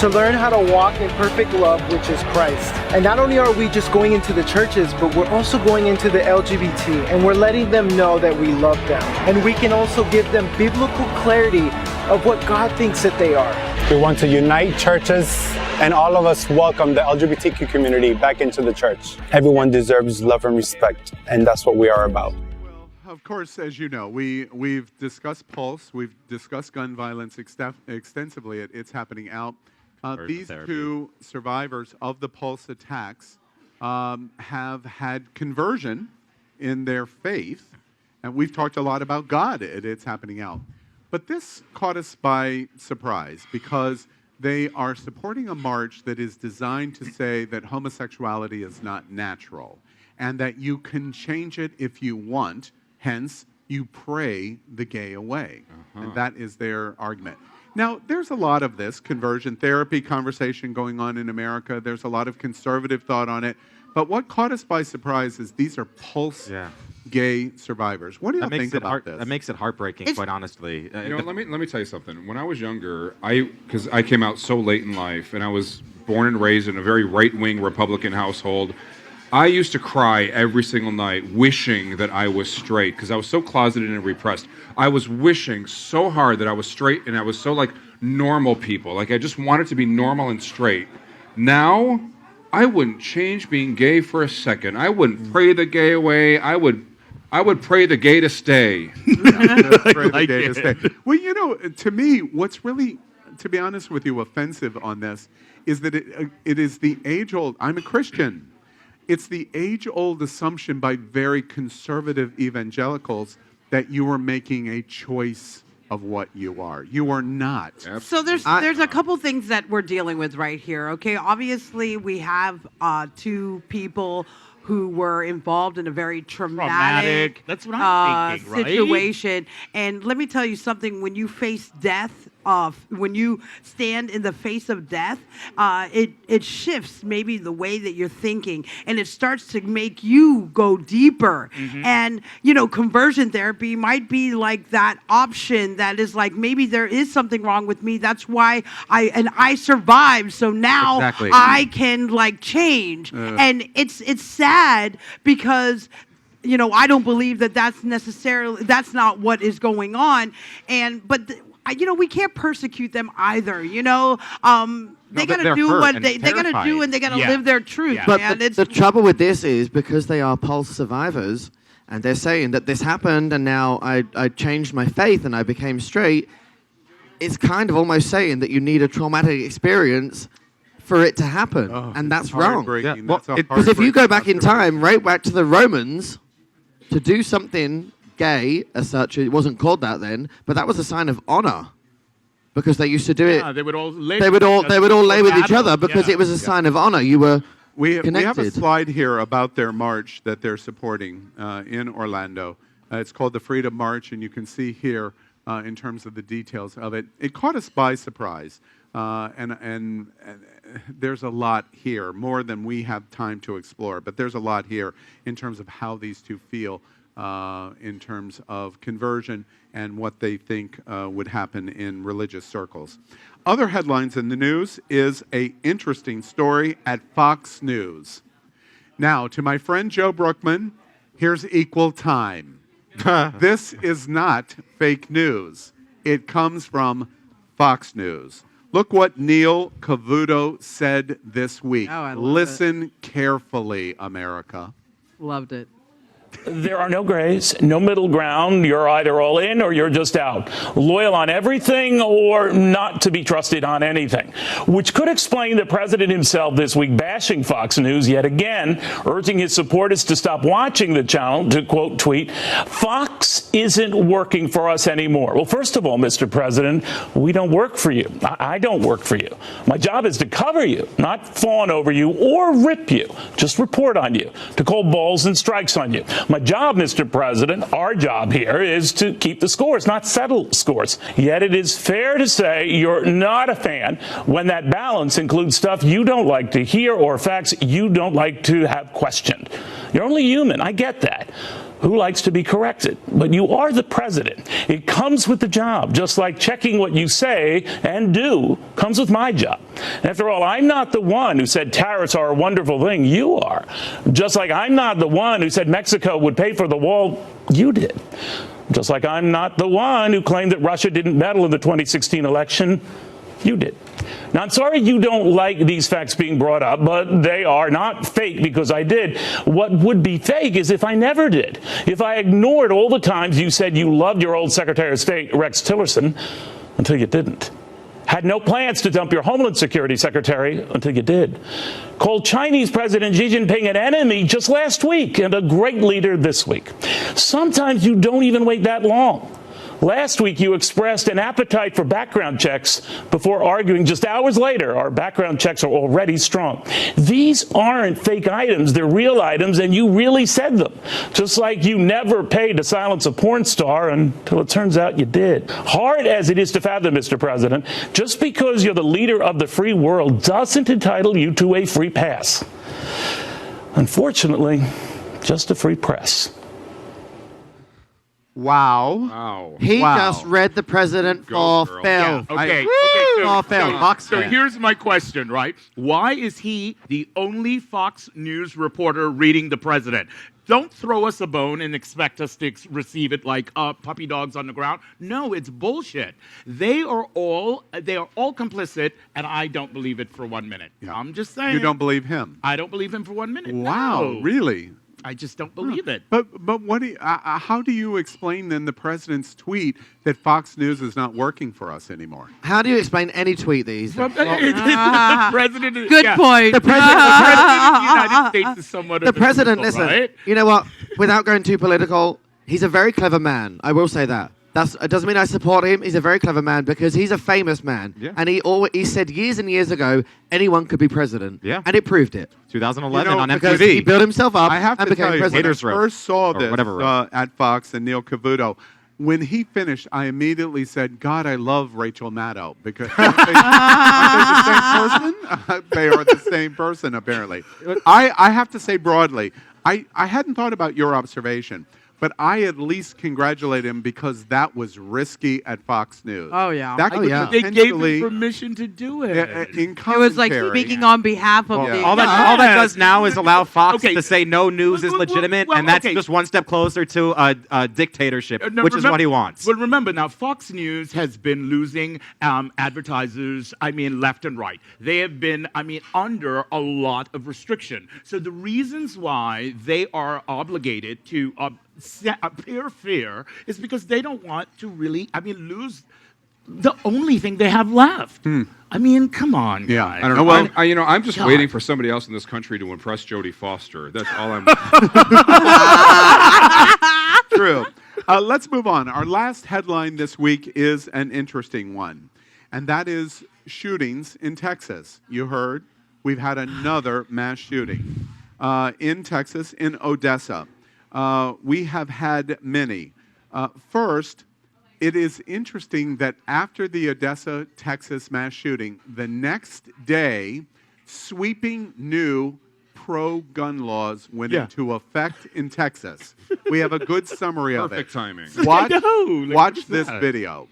to learn how to walk in perfect love, which is Christ. And not only are we just going into the churches, but we're also going into the LGBT, and we're letting them know that we love them. And we can also give them biblical clarity of what God thinks that they are. We want to unite churches, and all of us welcome the LGBTQ community back into the church. Everyone deserves love and respect, and that's what we are about. Of course, as you know, we've discussed Pulse, we've discussed gun violence extensively. It's happening out. These two survivors of the Pulse attacks have had conversion in their faith, and we've talked a lot about God. It's happening out. But this caught us by surprise because they are supporting a march that is designed to say that homosexuality is not natural and that you can change it if you want, hence you pray the gay away. And that is their argument. Now, there's a lot of this conversion therapy conversation going on in America. There's a lot of conservative thought on it. But what caught us by surprise is these are Pulse gay survivors. What do you think about this? That makes it heartbreaking, quite honestly. Let me tell you something. When I was younger, because I came out so late in life, and I was born and raised in a very right-wing Republican household, I used to cry every single night wishing that I was straight because I was so closeted and repressed. I was wishing so hard that I was straight and I was so like normal people. Like I just wanted to be normal and straight. Now, I wouldn't change being gay for a second. I wouldn't pray the gay away. I would pray the gay to stay. Pray the gay to stay. Well, you know, to me, what's really, to be honest with you, offensive on this is that it is the age-old, I'm a Christian. It's the age-old assumption by very conservative evangelicals that you are making a choice of what you are. You are not. So there's a couple things that we're dealing with right here, okay? Obviously, we have two people who were involved in a very traumatic That's what I'm thinking, right? situation. And let me tell you something, when you face death, when you stand in the face of death, it shifts maybe the way that you're thinking, and it starts to make you go deeper. And, you know, conversion therapy might be like that option that is like, maybe there is something wrong with me. That's why I survived. So now I can like change. And it's sad because, you know, I don't believe that that's not what is going on. You know, we can't persecute them either. You know, they got to do what they got to do, and they got to live their truth. But man. the trouble with this is because they are Pulse survivors, and they're saying that this happened, and now I changed my faith and I became straight. It's kind of almost saying that you need a traumatic experience for it to happen, and that's wrong. Because if you go back in time, right back to the Romans, to do something gay as such, it wasn't called that then, but that was a sign of honor because they used to do it. They would all lay with each other because it was a sign of honor. You were we have connected. a slide here about their march that they're supporting in Orlando. It's called the Freedom March, and you can see here in terms of the details of it. It caught us by surprise, and there's a lot here, more than we have time to explore, but there's a lot here in terms of how these two feel in terms of conversion and what they think would happen in religious circles. Other headlines in the news is an interesting story at Fox News. Now, to my friend Joe Brookman, here's equal time. This is not fake news. It comes from Fox News. Look what Neil Cavuto said this week. Listen carefully, America. Loved it. There are no grays, no middle ground. You're either all in or you're just out. Loyal on everything or not to be trusted on anything. Which could explain the president himself this week bashing Fox News yet again, urging his supporters to stop watching the channel, to quote tweet, "Fox isn't working for us anymore." Well, first of all, Mr. President, we don't work for you. I don't work for you. My job is to cover you, not fawn over you or rip you. Just report on you, to call balls and strikes on you. My job, Mr. President, our job here is to keep the scores, not settle scores. Yet it is fair to say you're not a fan when that balance includes stuff you don't like to hear or facts you don't like to have questioned. You're only human. I get that. Who likes to be corrected? But you are the president. It comes with the job, just like checking what you say and do comes with my job. After all, I'm not the one who said tariffs are a wonderful thing. You are. Just like I'm not the one who said Mexico would pay for the wall. You did. Just like I'm not the one who claimed that Russia didn't meddle in the 2016 election. You did. Now, I'm sorry you don't like these facts being brought up, but they are not fake because I did. What would be fake is if I never did. If I ignored all the times you said you loved your old Secretary of State, Rex Tillerson, until you didn't. Had no plans to dump your Homeland Security Secretary until you did. Called Chinese President Xi Jinping an enemy just last week and a great leader this week. Sometimes you don't even wait that long. Last week, you expressed an appetite for background checks before arguing just hours later our background checks are already strong. These aren't fake items. They're real items, and you really said them. Just like you never paid to silence a porn star until it turns out you did. Hard as it is to fathom, Mr. President, just because you're the leader of the free world doesn't entitle you to a free pass. Unfortunately, just a free press. Wow. He just read the president for Phil. Yeah, okay. For Phil. Fox So fan. here's my question, right? Why is he the only Fox News reporter reading the president? Don't throw us a bone and expect us to receive it like puppy dogs on the ground. No, it's bullshit. They are all complicit, and I don't believe it for 1 minute. Yeah. I'm just saying. You don't believe him? I don't believe him for 1 minute. Wow, No. really? I just don't believe it. But what do you, how do you explain then the president's tweet that Fox News is not working for us anymore? How do you explain any tweet that he's done? The president. Good point. The president of the United States is somewhat. The president, listen, right? you know what? Without going too political, he's a very clever man. I will say that. It doesn't mean I support him. He's a very clever man because he's a famous man. Yeah. And he said years and years ago, anyone could be president. Yeah. And it proved it. 2011 on because MTV. he built himself up I have and to became tell you, president. when I first saw Or this whatever at Fox and Neil Cavuto, when he finished, I immediately said, God, I love Rachel Maddow because aren't they the same person? They are the same person, apparently. I have to say broadly, I hadn't thought about your observation, but I at least congratulate him because that was risky at Fox News. Oh, yeah. That could They gave potentially him permission to do it. in It was like commentary- speaking on behalf of the. All that does now is allow Fox Okay. to say no news is legitimate, well, and that's okay. just one step closer to a dictatorship, No, which is what he wants. But remember now, Fox News has been losing advertisers, left and right. They have been, under a lot of restriction. So the reasons why they are obligated to appear fair is because they don't want to really, lose the only thing they have left. Come on, Yeah. guys. I don't know. Well, I'm just God. waiting for somebody else in this country to impress Jodie Foster. That's all I'm. True. Let's move on. Our last headline this week is an interesting one, and that is shootings in Texas. You heard we've had another mass shooting in Texas, in Odessa. We have had many. First, it is interesting that after the Odessa, Texas mass shooting, the next day, sweeping new pro-gun laws went into effect in Texas. We have a good summary of it. Perfect timing. Watch this video.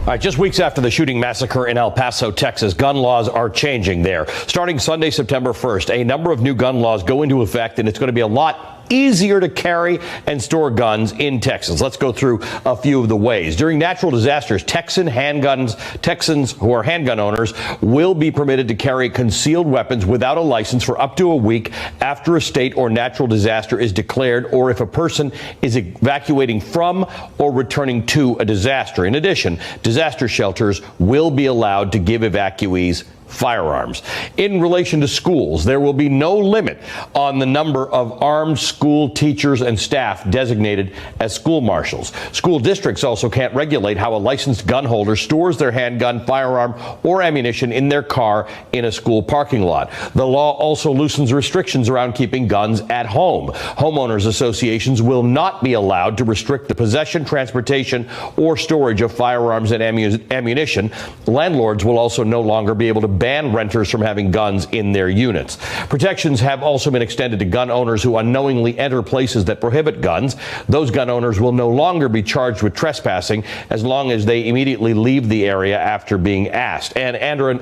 All right, just weeks after the shooting massacre in El Paso, Texas, gun laws are changing there. Starting Sunday, September 1st, a number of new gun laws go into effect, and it's going to be a lot easier to carry and store guns in Texas. Let's go through a few of the ways. During natural disasters, Texans who are handgun owners will be permitted to carry concealed weapons without a license for up to a week after a state or natural disaster is declared, or if a person is evacuating from or returning to a disaster. In addition, disaster shelters will be allowed to give evacuees firearms. In relation to schools, there will be no limit on the number of armed school teachers and staff designated as school marshals. School districts also can't regulate how a licensed gun holder stores their handgun, firearm, or ammunition in their car in a school parking lot. The law also loosens restrictions around keeping guns at home. Homeowners associations will not be allowed to restrict the possession, transportation, or storage of firearms and ammunition. Landlords will also no longer be able to ban renters from having guns in their units. Protections have also been extended to gun owners who unknowingly enter places that prohibit guns. Those gun owners will no longer be charged with trespassing as long as they immediately leave the area after being asked. And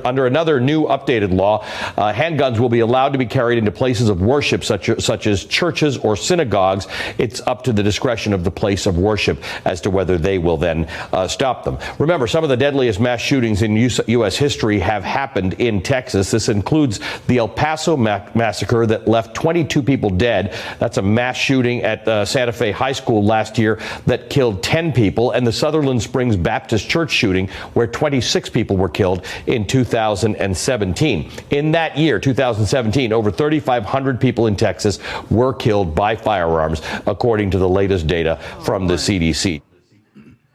under another new updated law, handguns will be allowed to be carried into places of worship such as churches or synagogues. It's up to the discretion of the place of worship as to whether they will then stop them. Remember, some of the deadliest mass shootings in U.S. history have happened in Texas. This includes the El Paso massacre that left 22 people dead. That's a mass shooting at Santa Fe High School last year that killed 10 people, and the Sutherland Springs Baptist Church shooting where 26 people were killed in 2017. In that year, 2017, over 3,500 people in Texas were killed by firearms, according to the latest data from the CDC.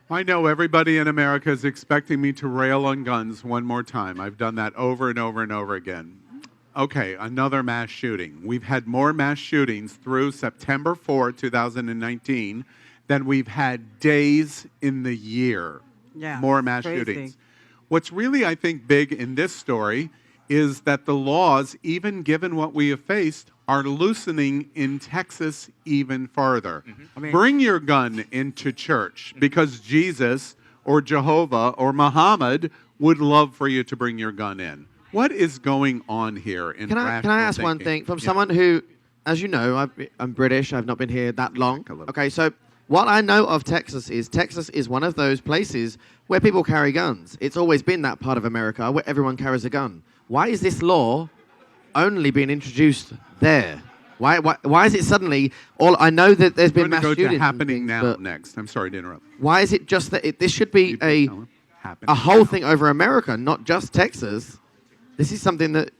I know everybody in America is expecting me to rail on guns one more time. I've done that over and over and over again. Okay, another mass shooting. We've had more mass shootings through September 4, 2019 than we've had days in the year. Yeah, more mass crazy. shootings. What's really, I think, big in this story is that the laws, even given what we have faced, are loosening in Texas even further. Bring your gun into church because Jesus or Jehovah or Muhammad would love for you to bring your gun in. What is going on here in Can I ask one thing from someone who, as you know, I'm British. I've not been here that long. Okay, so what I know of Texas is one of those places where people carry guns. It's always been that part of America where everyone carries a gun. Why is this law only being introduced there? Why is it suddenly all? I know that there's been mass shootings. We're going to go to happening now next. I'm sorry to interrupt. Why is it just that this should be a whole thing over America, not just Texas? This is something that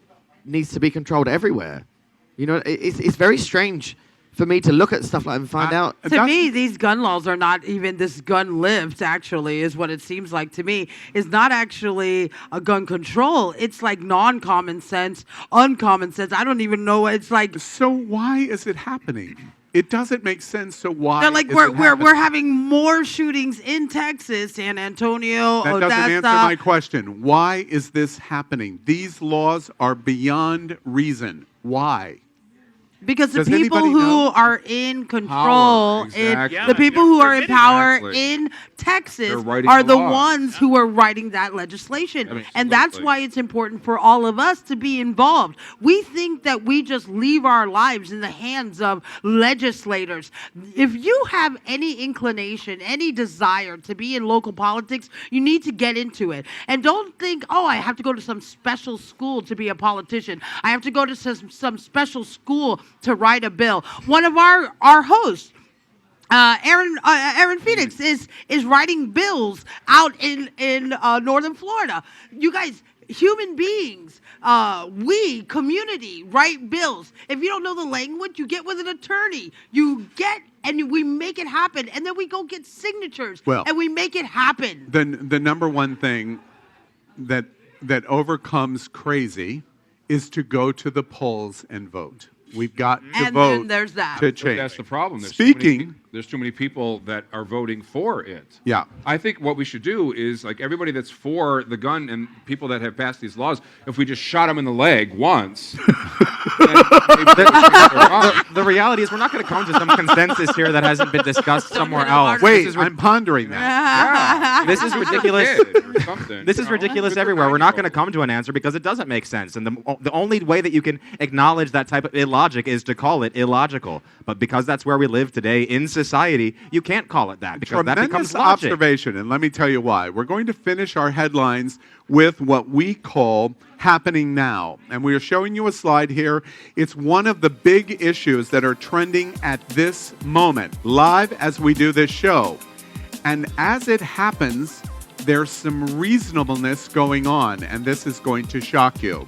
needs to be controlled everywhere. You know, it's very strange for me to look at stuff like that and find out. To me, these gun laws are not even this gun lift, actually, is what it seems like to me. It's not actually a gun control. It's like non-common sense, uncommon sense. I don't even know. It's like. So why is it happening? It doesn't make sense. So why? They're like we're having more shootings in Texas, San Antonio, That Odessa. doesn't answer my question. Why is this happening? These laws are beyond reason. Why? Because the Does people anybody who know? are in control, Power, exactly. the people who are in power Exactly. in Texas They're writing are the the laws. ones who are writing that legislation. And that's Absolutely. why it's important for all of us to be involved. We think that we just leave our lives in the hands of legislators. If you have any inclination, any desire to be in local politics, you need to get into it. And don't think, oh, I have to go to some special school to be a politician. I have to go to some special school to write a bill. One of our hosts, Aaron Phoenix, is writing bills out in northern Florida. You guys, human beings, we, community, write bills. If you don't know the language, you get with an attorney. And we make it happen. And then we go get signatures. And we make it happen. The number one thing that overcomes crazy is to go to the polls and vote. We've got to And vote then there's that. to But change. that's the problem. There's too many people that are voting for it. Yeah. I think what we should do is, like, everybody that's for the gun and people that have passed these laws, if we just shot them in the leg once. The reality is we're not going to come to some consensus here that hasn't been discussed somewhere else. Wait, I'm pondering that. This is ridiculous. Something. This is ridiculous everywhere. We're not going to come to an answer because it doesn't make sense. And the only way that you can acknowledge that type of illogic is to call it illogical. But because that's where we live today in society, you can't call it that because that becomes Tremendous logic. observation, and let me tell you why. We're going to finish our headlines with what we call happening now. And we are showing you a slide here. It's one of the big issues that are trending at this moment, live as we do this show. And as it happens, there's some reasonableness going on, and this is going to shock you.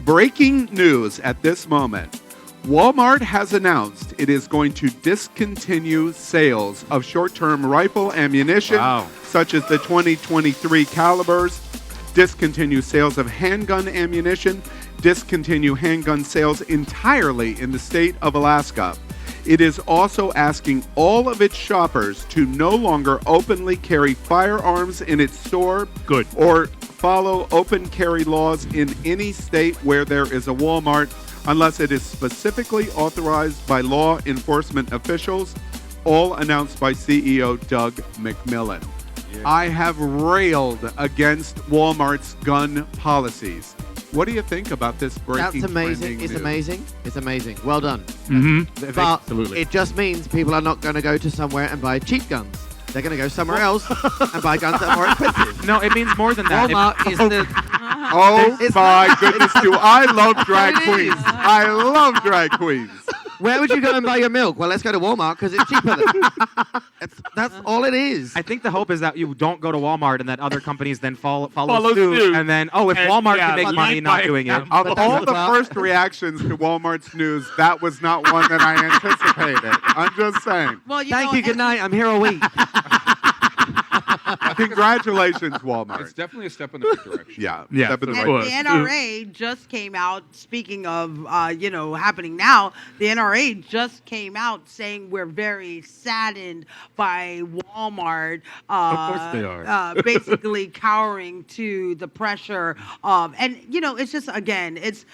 Breaking news at this moment. Walmart has announced it is going to discontinue sales of short-term rifle ammunition, such as the 2023 calibers, discontinue sales of handgun ammunition, discontinue handgun sales entirely in the state of Alaska. It is also asking all of its shoppers to no longer openly carry firearms in its store or follow open carry laws in any state where there is a Walmart unless it is specifically authorized by law enforcement officials, all announced by CEO Doug McMillon. I have railed against Walmart's gun policies. What do you think about this breaking That's amazing. It's news? amazing. It's amazing. Well done. Mm-hmm. But Absolutely. it just means people are not going to go to somewhere and buy cheap guns. They're going to go somewhere else and buy guns that are more expensive. No, it means more than that. Walmart is the... Oh It's my not- goodness, do I love drag It is. queens. I love drag queens. Where would you go and buy your milk? Well, let's go to Walmart because it's cheaper. That's all it is. I think the hope is that you don't go to Walmart and that other companies then follow Follow suit, suit. and then, if And, Walmart yeah, can make but money like not my- doing it. Of But all that's the about- first reactions to Walmart's news, that was not one that I anticipated. I'm just saying. Well, you Thank know, you. Good night. I'm here all week. Congratulations, It's Walmart. definitely a step in the right direction. Yeah, Yeah, step in the for right sure. The NRA just came out, speaking of, happening now, the NRA just came out saying we're very saddened by Walmart. Of course they are. Basically cowering to the pressure of, and, it's just, again, it's,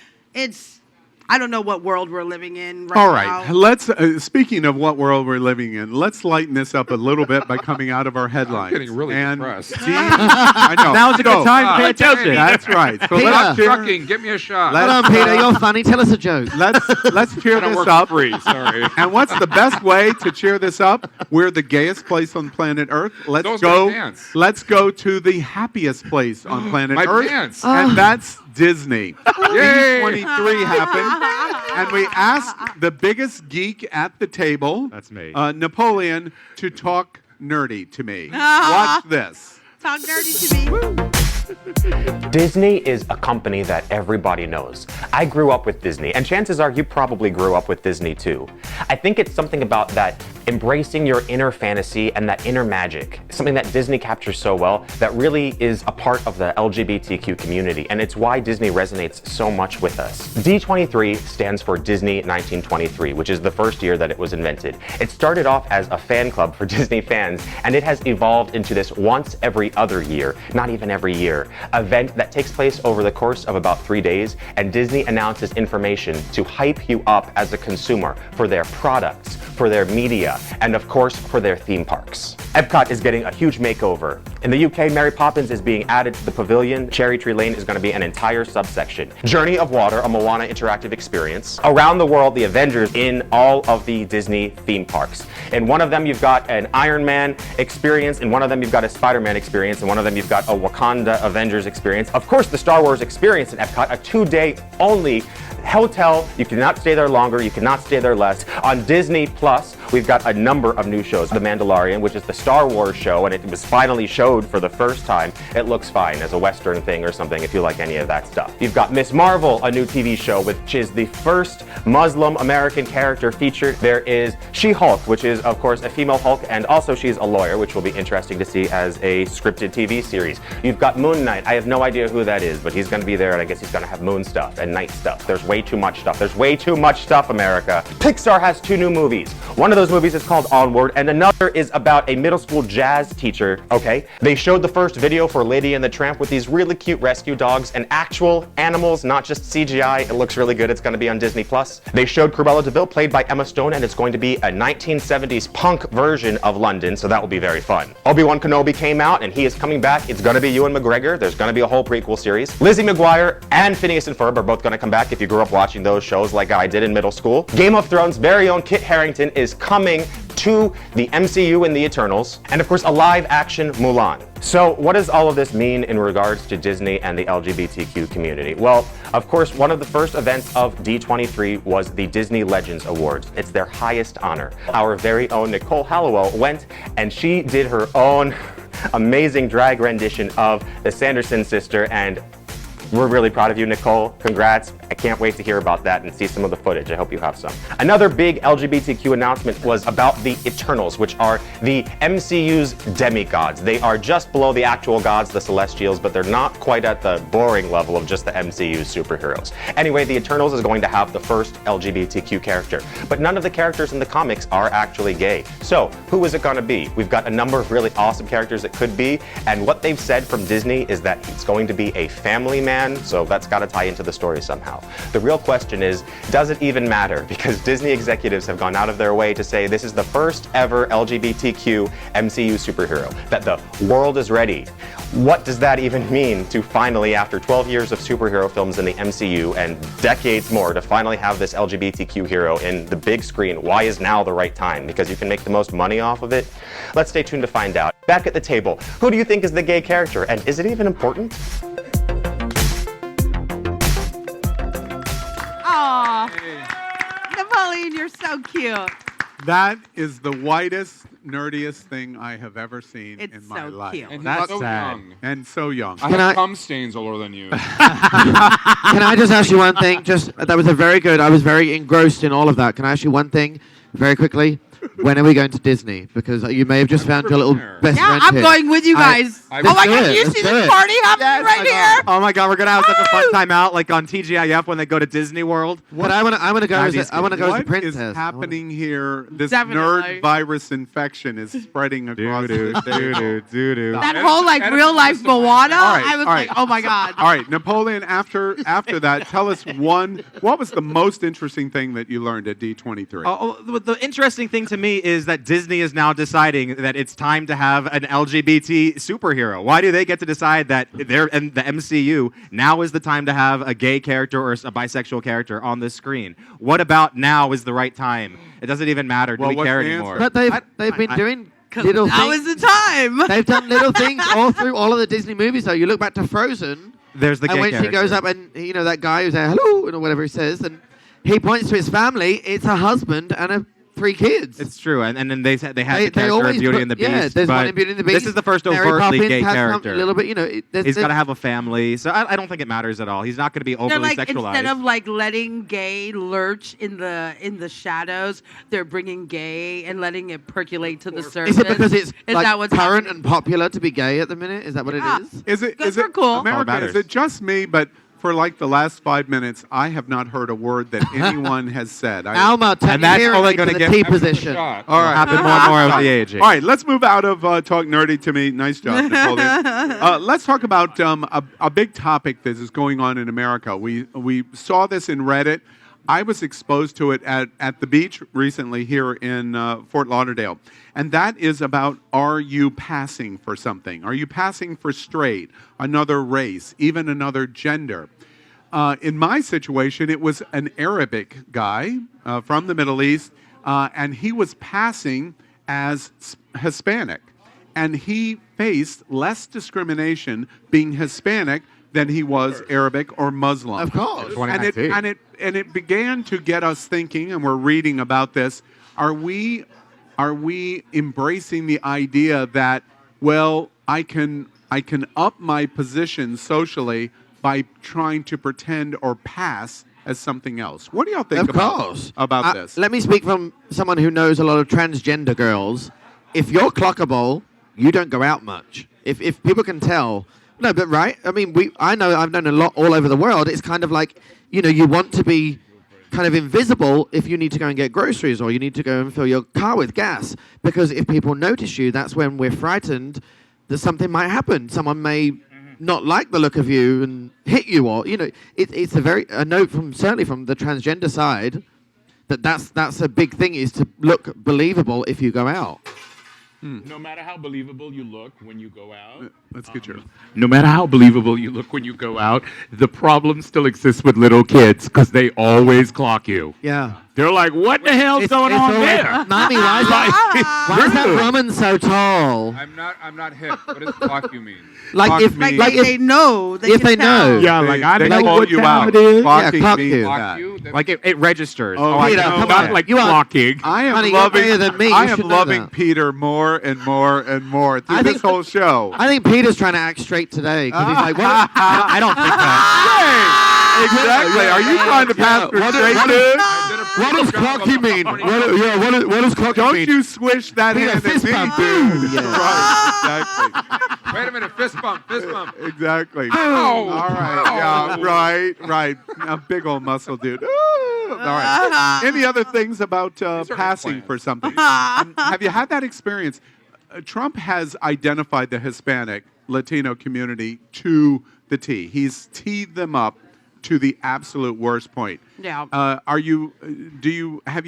I don't know what world we're living in right now. All right, let's, speaking of what world we're living in, let's lighten this up a little bit by coming out of our headlines. getting really depressed. I know. Now's a good time to pay Tell attention. you. That's right. So Peter. let's cheer, Trucking, get me a shot. Let- Hold on, Peter. You're funny. Tell us a joke. let's cheer I don't this work up. for free. Sorry. And what's the best way to cheer this up? We're the gayest place on planet Earth. Let's Those go. are pants. Let's go to the happiest place on planet My Earth, pants. and that's Disney. Yay. D23 happened, and we asked the biggest geek at the table, That's me. Napoleon, to talk nerdy to me. Watch this. Talk dirty to me. Disney is a company that everybody knows. I grew up with Disney, and chances are you probably grew up with Disney too. I think it's something about that embracing your inner fantasy and that inner magic, something that Disney captures so well that really is a part of the LGBTQ community, and it's why Disney resonates so much with us. D23 stands for Disney 1923, which is the first year that it was invented. It started off as a fan club for Disney fans, and it has evolved into this once every other year, not even every year, event that takes place over the course of about 3 days, and Disney announces information to hype you up as a consumer for their products, for their media, and of course for their theme parks. Epcot is getting a huge makeover. In the UK, Mary Poppins is being added to the pavilion. Cherry Tree Lane is going to be an entire subsection. Journey of Water, a Moana interactive experience. Around the world, the Avengers in all of the Disney theme parks. In one of them, you've got an Iron Man experience. In one of them, you've got a Spider-Man experience. In one of them, you've got a Wakanda Avengers experience. Of course, the Star Wars experience in Epcot, a 2-day only hotel. You cannot stay there longer. You cannot stay there less. On Disney Plus, we've got a number of new shows. The Mandalorian, which is the Star Wars show, and it was finally showed for the first time. It looks fine as a Western thing or something if you like any of that stuff. You've got Miss Marvel, a new TV show, which is the first Muslim American character featured. There is She-Hulk, which is, of course, a female Hulk, and also she's a lawyer, which will be interesting to see as a scripted TV series. You've got Moon Knight. I have no idea who that is, but he's going to be there, and I guess he's going to have moon stuff and night stuff. There's way too much stuff. There's way too much stuff, America. Pixar has 2 new movies. One of those movies is called Onward, and another is about a middle school jazz teacher, okay? They showed the first video for Lady and the Tramp with these really cute rescue dogs and actual animals, not just CGI. It looks really good. It's going to be on Disney Plus. They showed Cruella de Vil, played by Emma Stone, and it's going to be a 1970s punk version of London, so that will be very fun. Obi-Wan Kenobi came out, and he is coming back. It's going to be Ewan McGregor. There's going to be a whole prequel series. Lizzie McGuire and Phineas and Ferb are both going to come back if you grew up watching those shows like I did in middle school. Game of Thrones' very own Kit Harington is coming to the MCU in the Eternals, and of course a live-action Mulan. So what does all of this mean in regards to Disney and the LGBTQ community? Well, of course, one of the first events of D23 was the Disney Legends Awards. It's their highest honor. Our very own Nicole Hallowell went and she did her own amazing drag rendition of the Sanderson sister, and we're really proud of you, Nicole. Congrats. I can't wait to hear about that and see some of the footage. I hope you have some. Another big LGBTQ announcement was about the Eternals, which are the MCU's demigods. They are just below the actual gods, the Celestials, but they're not quite at the boring level of just the MCU's superheroes. Anyway, the Eternals is going to have the first LGBTQ character, but none of the characters in the comics are actually gay. So, who is it going to be? We've got a number of really awesome characters it could be, and what they've said from Disney is that it's going to be a family man, so that's got to tie into the story somehow. The real question is, does it even matter? Because Disney executives have gone out of their way to say this is the first ever LGBTQ MCU superhero, that the world is ready. What does that even mean to finally, after 12 years of superhero films in the MCU and decades more, to finally have this LGBTQ hero in the big screen? Why is now the right time? Because you can make the most money off of it? Let's stay tuned to find out. Back at the table, who do you think is the gay character, and is it even important? Aw, Napoleon, you're so cute. That is the whitest, nerdiest thing I have ever seen in my life. Cute. And That's so sad. young. And so young. I have cum stains older than you. Can I just ask you one thing? That was I was very engrossed in all of that. Can I ask you one thing very quickly? When are we going to Disney? Because you may have just found your little best Yeah, friend I'm here. going with you guys. Oh my God, do you see this party happening right here? Oh my God, we're gonna have such a fun time out, like on TGIF when they go to Disney World. But I want to go as a What princess. is happening here? This Definitely. nerd virus infection is spreading across the stage. That whole like real life Moana, I was like, oh my God. All right, Napoleon, after that, tell us what was the most interesting thing that you learned at D23? The interesting thing to me is that Disney is now deciding that it's time to have an LGBT superhero. Why do they get to decide that they're in the MCU now is the time to have a gay character or a bisexual character on the screen? What about now is the right time? It doesn't even matter. Do we care anymore? But they've been doing little now things. is the time. They've done little things all through all of the Disney movies. Though you look back to Frozen, There's the gay and when character. she goes up and that guy who's there, hello, or whatever he says, and he points to his family. It's a husband and 3 kids. It's true, and then they had the character always in Beauty put- and the Beast. yeah, there's but one in Beauty and the Beast. This is the first Mary overtly Poppins gay has character. a little bit, He's got to have a family, so I don't think it matters at all. He's not going to be They're overly like sexualized. instead of like letting gay lurch in the shadows, they're bringing gay and letting it percolate to the surface. Is it because it's is like that what's current and popular to be gay at the minute? Is that what it is? Is it? Good Is for it cool. America? matters. Is it just me? But for like the last 5 minutes, I have not heard a word that anyone has said. Alma, turn And your that's hearing only aid gonna to the get- T That's position. All right. happen more and more with the aging. All right, let's move out of talk nerdy to me. Nice job, Napoleon. Let's talk about a big topic that is going on in America. We saw this in Reddit. I was exposed to it at the beach recently here in Fort Lauderdale. And that is about, are you passing for something? Are you passing for straight, another race, even another gender? In my situation, it was an Arabic guy from the Middle East, and he was passing as Hispanic. And he faced less discrimination being Hispanic than he was Arabic or Muslim. Of course. And it began to get us thinking, and we're reading about this. Are we embracing the idea that, well, I can up my position socially by trying to pretend or pass as something else? What do y'all think about this? Let me speak from someone who knows a lot of transgender girls. If you're clockable, you don't go out much. If people can tell. No, but right? I mean, I've known a lot all over the world. It's kind of like, you want to be kind of invisible if you need to go and get groceries or you need to go and fill your car with gas. Because if people notice you, that's when we're frightened that something might happen. Someone may not like the look of you and hit you, or it's a note certainly from the transgender side that's a big thing, is to look believable if you go out. No matter how believable you look when you go out. Let's get yours. No matter how believable you look when you go out, the problem still exists with little kids because they always clock you. Yeah. They're like, what the hell's going on there? Mommy, why is that woman so tall? I'm not hip. What does clock you mean? Like if they know, if they know. Yeah, like I They don't know call what you time out. it is. Clocking clock means you. that. Like it registers. Oh, I Peter, know. come Not on. like You are- clocking. I am Honey, you're loving. bigger than me. You I am should know loving that. Peter more and more and more through I this think- whole show. I think Peter's trying to act straight today because he's like, what? I don't think that. Exactly. Are you trying to pass for straight, dude? What does clocky mean? What does clocky Don't you swish that Peter, hand at fist me, bump. dude. Yeah. Right. Exactly. Wait a minute, fist bump. Exactly. Ow. All right. Yeah. Right. A big old muscle, dude. Ooh. All right. Any other things about passing for something? Have you had that experience? Trump has identified the Hispanic Latino community to the T. He's teed them up to the absolute worst point. Yeah. Have you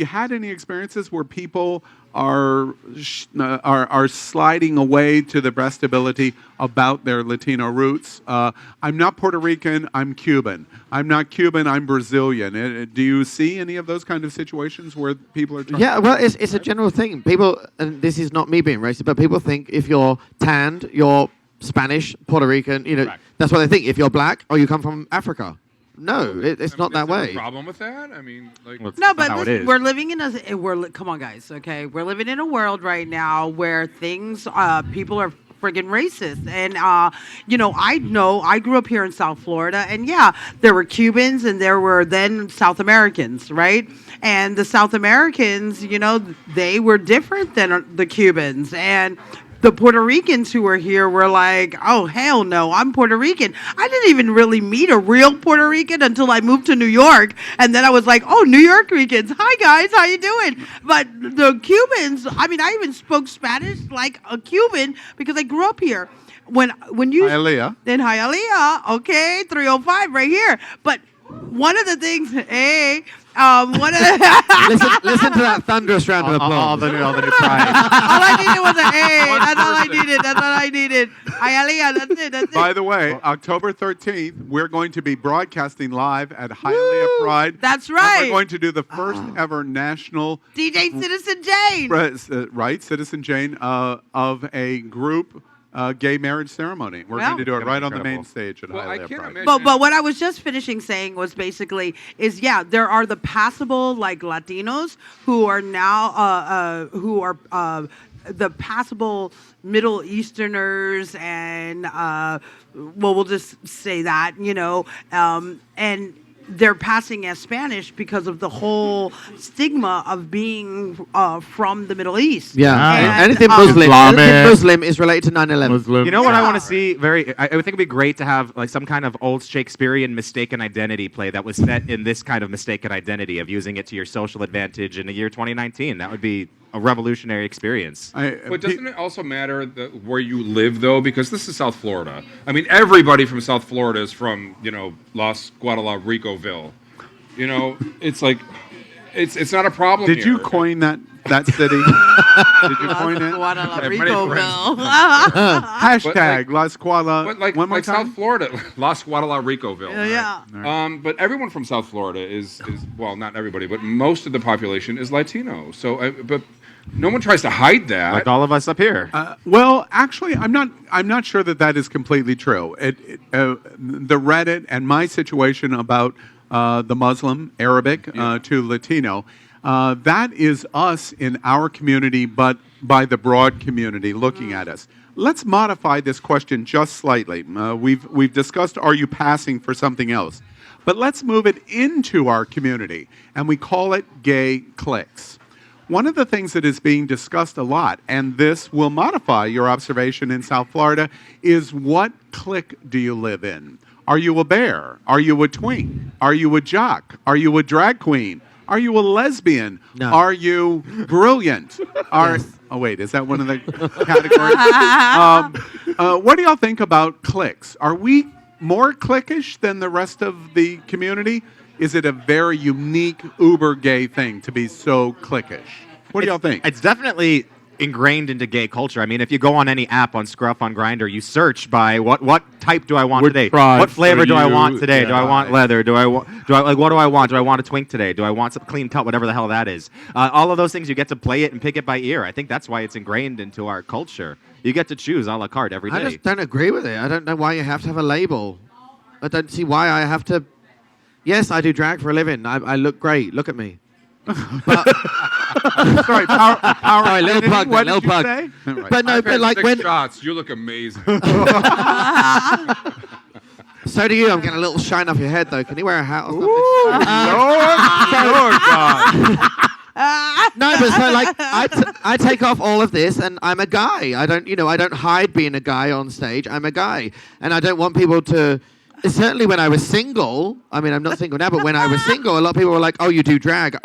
had any experiences where people are sliding away to the breast ability about their Latino roots? I'm not Puerto Rican, I'm Cuban. I'm not Cuban, I'm Brazilian. Do you see any of those kind of situations where people are trying Yeah, well, it's a general thing. People, and this is not me being racist, but people think if you're tanned, you're Spanish, Puerto Rican. You know, that's what they think. If you're black, or you come from Africa. No, it's not that Is there way. a problem with that? I mean, like, No, but listen, we're living in come on, guys. Okay, we're living in a world right now where things, people are friggin' racist, and I grew up here in South Florida, and yeah, there were Cubans and there were then South Americans, right? And the South Americans, they were different than the Cubans, and the Puerto Ricans who were here were like, oh, hell no, I'm Puerto Rican. I didn't even really meet a real Puerto Rican until I moved to New York. And then I was like, oh, New York Ricans. Hi, guys. How you doing? But the Cubans, I even spoke Spanish like a Cuban because I grew up here. When you... Hialeah. In Hialeah, okay, 305 right here. But one of the things, one of the... listen to that thunderous round of applause. All the new pride. All I needed was an A. That's all I needed. Hialeah, that's it. By the way, October 13th, we're going to be broadcasting live at Hialeah Pride. That's And right. we're going to do the first ever national... DJ Citizen Jane. Right, Citizen Jane, of a group gay marriage ceremony. We're going to do it right on the main stage at Hialeah Pride. But what I was just finishing saying was basically there are the passable like Latinos who are now the passable Middle Easterners and we'll just say that and they're passing as Spanish because of the whole stigma of being from the Middle East. Yeah, And, anything Muslim is related to 9/11. You know what I want to see? I would think it'd be great to have like some kind of old Shakespearean mistaken identity play that was set in this kind of mistaken identity of using it to your social advantage in the year 2019. That would be a revolutionary experience. But doesn't it also matter where you live, though? Because this is South Florida. I mean, everybody from South Florida is from, Los Guadalaricoville. It's like, it's not a problem Did you here. coin that city? Did you coin it? Guadalaricoville. Hashtag Las Guadalaricoville. But like, One more like time? South Florida, Los Guadalaricoville. Yeah. But everyone from South Florida is well, not everybody, but most of the population is Latino. So, but no one tries to hide that. Like all of us up here. Well, actually, I'm not sure that is completely true. The Reddit and my situation about the Muslim, Arabic to Latino, that is us in our community, but by the broad community looking at us. Let's modify this question just slightly. We've discussed, are you passing for something else? But let's move it into our community, and we call it gay cliques. One of the things that is being discussed a lot, and this will modify your observation in South Florida, is what clique do you live in? Are you a bear? Are you a twink? Are you a jock? Are you a drag queen? Are you a lesbian? No. Are you brilliant? Oh, wait, is that one of the categories? What do y'all think about cliques? Are we more cliquish than the rest of the community? Is it a very unique, uber gay thing to be so cliquish? What do y'all think? It's definitely ingrained into gay culture. I mean, if you go on any app, on Scruff, on Grindr, you search by what type do I want today? What flavor do I want today? Do I want leather? What do I want? Do I want a twink today? Do I want some clean cut? Whatever the hell that is. All of those things, you get to play it and pick it by ear. I think that's why it's ingrained into our culture. You get to choose a la carte every day. I just don't agree with it. I don't know why you have to have a label. I don't see why I have to. Yes, I do drag for a living. I look great. Look at me. Sorry, power little plug. What Little did you plug. say? But no, I've but had like 6 when. shots. You look amazing. So do you. I'm getting a little shine off your head though. Can you wear a hat or something? Lord God. No, but so like I take off all of this and I'm a guy. I don't hide being a guy on stage. I'm a guy, and I don't want people to. Certainly, when I was single, I mean, I'm not single now, but when I was single, a lot of people were like, "Oh, you do drag."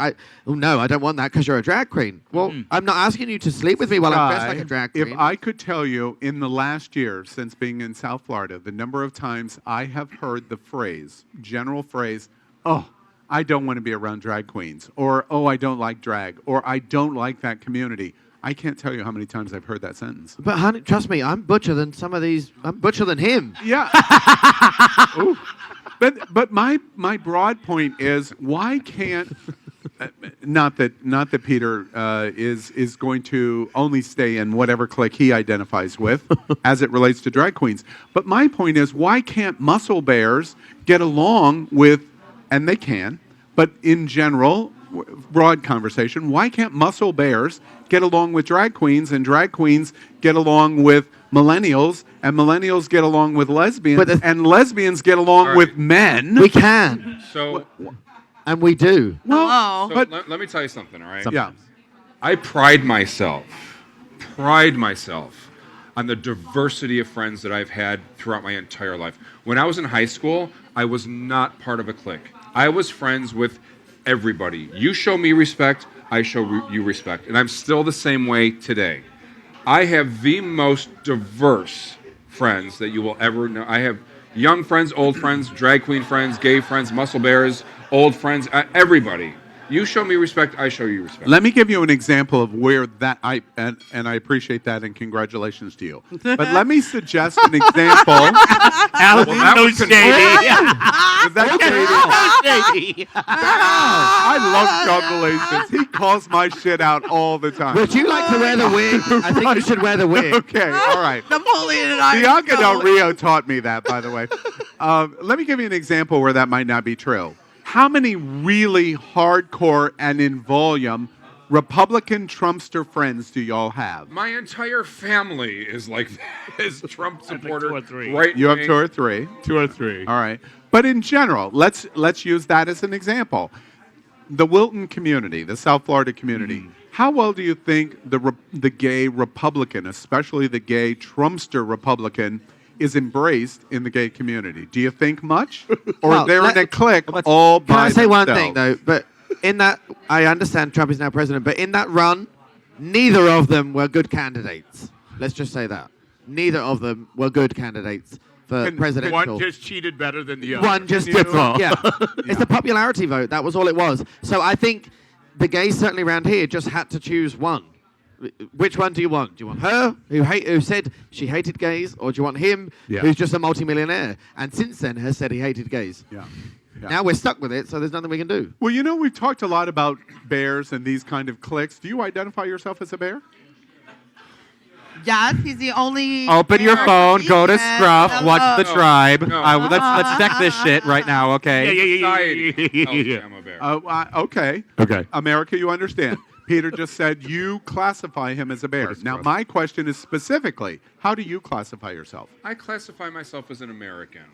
No, I don't want that because you're a drag queen. Well, I'm not asking you to sleep with me while I'm dressed like a drag queen. If I could tell you, in the last year since being in South Florida, the number of times I have heard the general phrase, "Oh, I don't want to be around drag queens," or "Oh, I don't like drag," or "I don't like that community." I can't tell you how many times I've heard that sentence. But honey, trust me, I'm butcher than some of these. I'm butcher than him. Yeah. But my broad point is, why can't not that Peter is going to only stay in whatever clique he identifies with as it relates to drag queens. But my point is, why can't muscle bears get along with, and they can, but in general, broad conversation, why can't muscle bears get along with drag queens, and drag queens get along with millennials, and millennials get along with lesbians, and lesbians get along with men? We can. So, and we do. so let me tell you something, all right? Yeah. I pride myself on the diversity of friends that I've had throughout my entire life. When I was in high school, I was not part of a clique. I was friends with everybody. You show me respect, I show you respect. And I'm still the same way today. I have the most diverse friends that you will ever know. I have young friends, old friends, drag queen friends, gay friends, muscle bears, old friends, everybody. You show me respect, I show you respect. Let me give you an example of where that and I appreciate that, and congratulations to you. But let me suggest an example. Alan, no shady. Was that shady? I love John Relations. He calls my shit out all the time. Would you like to wear the wig? I think you should wear the wig. Okay, all right. Napoleon and I. Bianca Del Rio taught me that, by the way. Let me give you an example where that might not be true. How many really hardcore and in volume Republican Trumpster friends do y'all have? My entire family is like is Trump supporter. Right. You have 2 or 3. 2 or 3. All right. But in general, let's use that as an example. The Wilton community, the South Florida community. How well do you think the gay Republican, especially the gay Trumpster Republican, is embraced in the gay community? Do you think much? Or they're in a clique all by Can I say one themselves? thing, though? But in that, I understand Trump is now president, but in that run, neither of them were good candidates. Let's just say that. Neither of them were good candidates for presidential. One just cheated better than the other. One just did wrong. Yeah. It's the popularity vote. That was all it was. So I think the gays certainly around here just had to choose one. Which one do you want? Do you want her, who said she hated gays, or do you want him, who's just a multimillionaire, and since then has said he hated gays? Yeah. Now we're stuck with it, so there's nothing we can do. Well, you know, we've talked a lot about bears and these kind of cliques. Do you identify yourself as a bear? Yes, he's the only. Open your phone, go to Scruff, watch The Tribe. No. Let's check this shit right now, okay? Yeah. I'm a bear. Okay. Okay. America, you understand. Peter just said you classify him as a bear. Now, my question is specifically, how do you classify yourself? I classify myself as an American.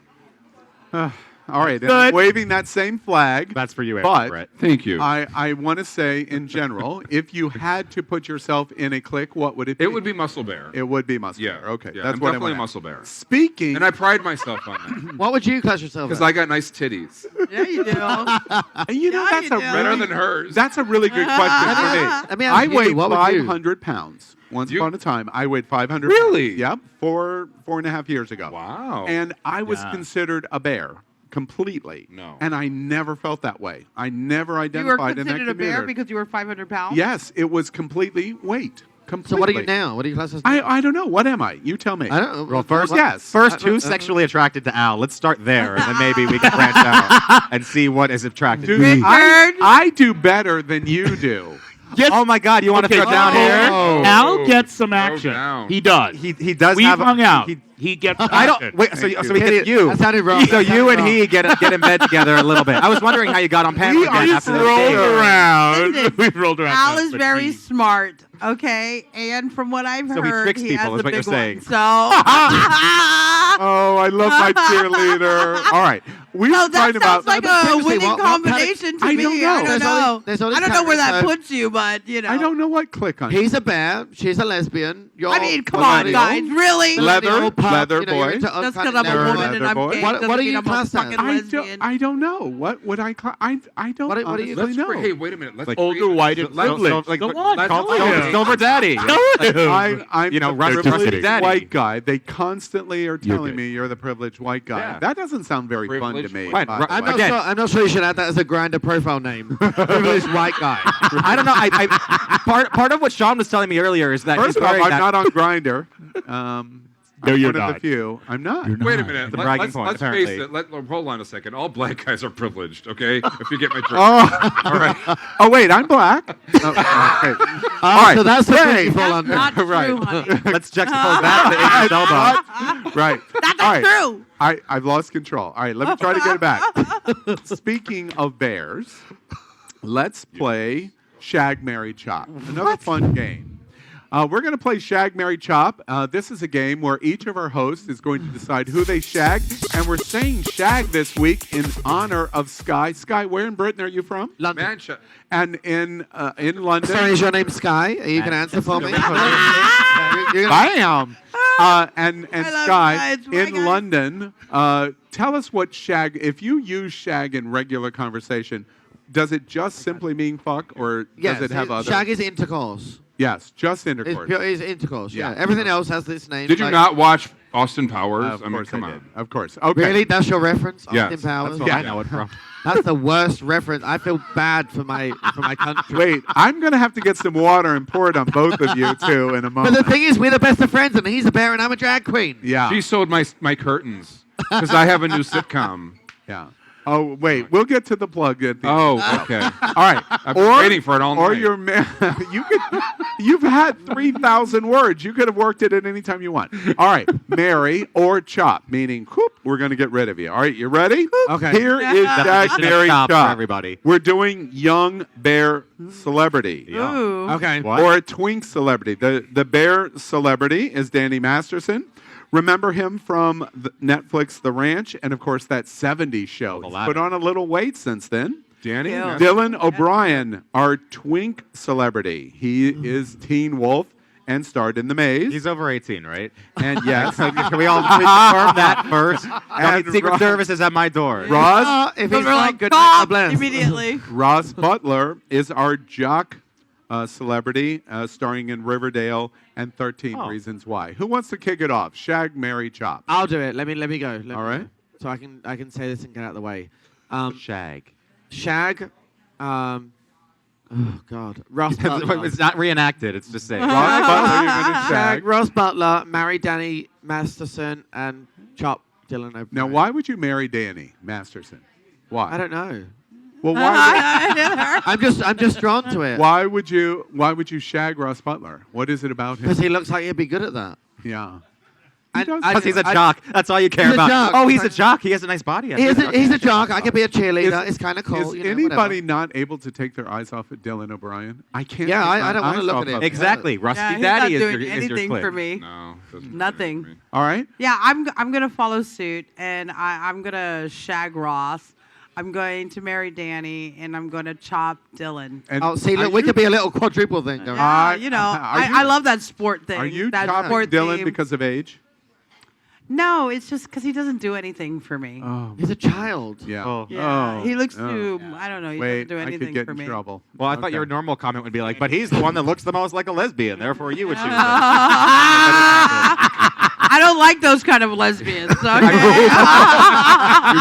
All right, and Good. I'm waving that same flag. That's for you, but Brett. Thank you. I want to say, in general, if you had to put yourself in a clique, what would it be? It would be muscle bear. It would be muscle Yeah. bear. Okay, Yeah, that's I'm what definitely I a want. muscle bear. Speaking, And I pride myself on that. What would you class yourself Because as? I got nice titties. Yeah, you do. and you know, that's a Better really, than hers. That's a really good question for me. Let me ask I you, weighed what would you? 500 pounds. Once upon a time, I weighed 500 Really? pounds. Yep, 4.5 years ago. Wow. And I was considered a bear. Completely. No. And I never felt that way. I never You were identified in that considered a community. bear because you were 500 pounds? Yes, it was completely weight. Completely. So what are you now? What are you classed as? I don't know. What am I? You tell me. I don't know. Well, first, yes. who's sexually attracted to Al? Let's start there, and then maybe we can branch out and see what is attracted to Dude, me. I do better than you do. Yes. Oh my God! You want to Okay, throw down here? Al gets some Throw action. down. He does. He does We've have. hung out. He, He gets I action. don't. Wait. So he gets you. That sounded wrong. So That you sounded and he get in bed together a little bit. I was wondering how you got on panel We again are after the rolled date. around. Listen, We've rolled around. Al that, is but very we- smart, okay? And from what I've So he heard, tricks he people, has is the what you're big one. saying. So, Oh, I love my cheerleader. All right. We were no, that talking sounds about like a seriously, winning what kind of- combination to I me. don't know. I don't There's know. only- there's only I don't know where that categories, puts you, but you know. I don't know what click on. He's a bear. She's a lesbian. You're I mean, come Well, on, guys, really? Leather, leather you know, you're boy. into Just because uncut I'm a leather. woman leather and I'm boy. gay What doesn't are mean you I'm a classed as? fucking lesbian. I don't know. What would I call? I don't What are you- honestly know. Hey, wait a minute. Let's Like older white and privileged. like, Go like, on, like, tell him. Silver Daddy. I'm You know, the run privileged Rusty Daddy. white guy. They constantly are telling good. me you're the privileged white guy. Yeah. That doesn't sound very fun to Privileged me. white- by the I'm way. I'm not, Again. sure, I'm not sure you should add that as a Grindr profile name. Privileged white guy. I don't know. Part of what Sean was telling me earlier is that First he's of all, wearing I'm that. not on Grindr. No, I'm you're one of not. the few. I'm not. Wait a minute. The bragging Let's point, face apparently. it. Hold on a second. All black guys are privileged, okay? If you get my drift. Oh, all right. Oh, wait, I'm black. Oh, okay. All right. So that's the thing you Hey. fall under. Not Right. true, honey. Let's juxtapose that to Idris Elba. Right. That's All not right. true. I've lost control. All right, let me try to get it back. Speaking of bears, let's play Shag, Marry, Chop. Another fun game. We're going to play Shag, Marry, Chop. This is a game where each of our hosts is going to decide who they shag, and we're saying shag this week in honor of Sky. Sky, where in Britain are you from? London. Manchester. And in London. Sorry, is your name Sky? Are you going to answer for me? Bam! And I love Sky, Sky. It's my in guy. London, tell us what shag, if you use shag in regular conversation, does it just simply mean fuck, or Yes, does it have other? Shag is intercourse. Yes, just It's intercourse. pure is intercourse. Yeah. Yeah. Everything else has this name. Did you like- not watch Austin Powers? Of I mean, course come I on. did. Of course. Okay. Really? That's your reference? Yes, Austin Powers? That's what Yeah. I know it from. That's the worst reference. I feel bad for my country. Wait, I'm going to have to get some water and pour it on both of you, too, in a But moment. the thing is, we're the best of friends, and he's a bear and I'm a drag queen. Yeah. She sewed my curtains because I have a new sitcom. Yeah. Oh, wait. We'll get to the plug at the Oh, okay. All right. I've been waiting for it all Or night. you're you've had 3,000 words. You could have worked it at any time you want. All right. Marry or chop, meaning whoop, we're going to get rid of you. All right. You ready? Okay. Here is Shag, Definition of Marry, chop for Chop. everybody. We're doing young bear celebrity. Ooh. Okay. Or a twink celebrity. The bear celebrity is Danny Masterson. Remember him from Netflix The Ranch and, of course, that 70s show. He's put on a little weight since then. Danny? Yeah. Dylan O'Brien, our twink celebrity. He is Teen Wolf and starred in The Maze. He's over 18, right? And yes. Can we all confirm that first? I And need Secret Ross- Service is at my door. Ross, If So he's we're not like, good, stop bless. immediately. Ross Butler is our jock celebrity, starring in Riverdale and 13 Reasons Why. Who wants to kick it off? Shag, Marry, Chop. I'll do it. Let me go. All right. So I can say this and get out of the way. Shag. Shag. Oh God. Ross Butler. It's not reenacted. It's just saying. Ross Butler, you're going to Shag. shag. Ross Butler. Marry Danny Masterson and chop Dylan O'Brien. Now, why would you marry Danny Masterson? Why? I don't know. Well, why? I'm just drawn to it. Why would you shag Ross Butler? What is it about him? Because he looks like he'd be good at that. Yeah. Because he's a jock. That's all you care He's a about. jock. Oh, he's a jock. He has a nice body. He's a jock. I could be a cheerleader. It's kind of cool. Is you know, anybody whatever. not able to take their eyes off at Dylan O'Brien? I can't. Yeah, take I my don't wanna eyes look off at him. of Exactly. Rusty Yeah, he's Daddy not is doing your anything click. for me. No. Nothing. All right. Yeah, I'm gonna follow suit, and I'm gonna shag Ross. I'm going to marry Danny, and I'm going to chop Dylan. And Oh, see, look, we could be a little quadruple thing going. Yeah, you know, are you- I love that sport thing. Are you that chopping sport Dylan theme. because of age? No, it's just because he doesn't do anything for me. Oh. He's a child. Yeah. Oh. Yeah, he looks Oh. too. I don't know. He Wait, doesn't do I anything could get for in me. trouble. Well, I thought your normal comment would be like, but he's the one that looks the most like a lesbian. Therefore, you would choose him. I don't like those kind of lesbians. Okay?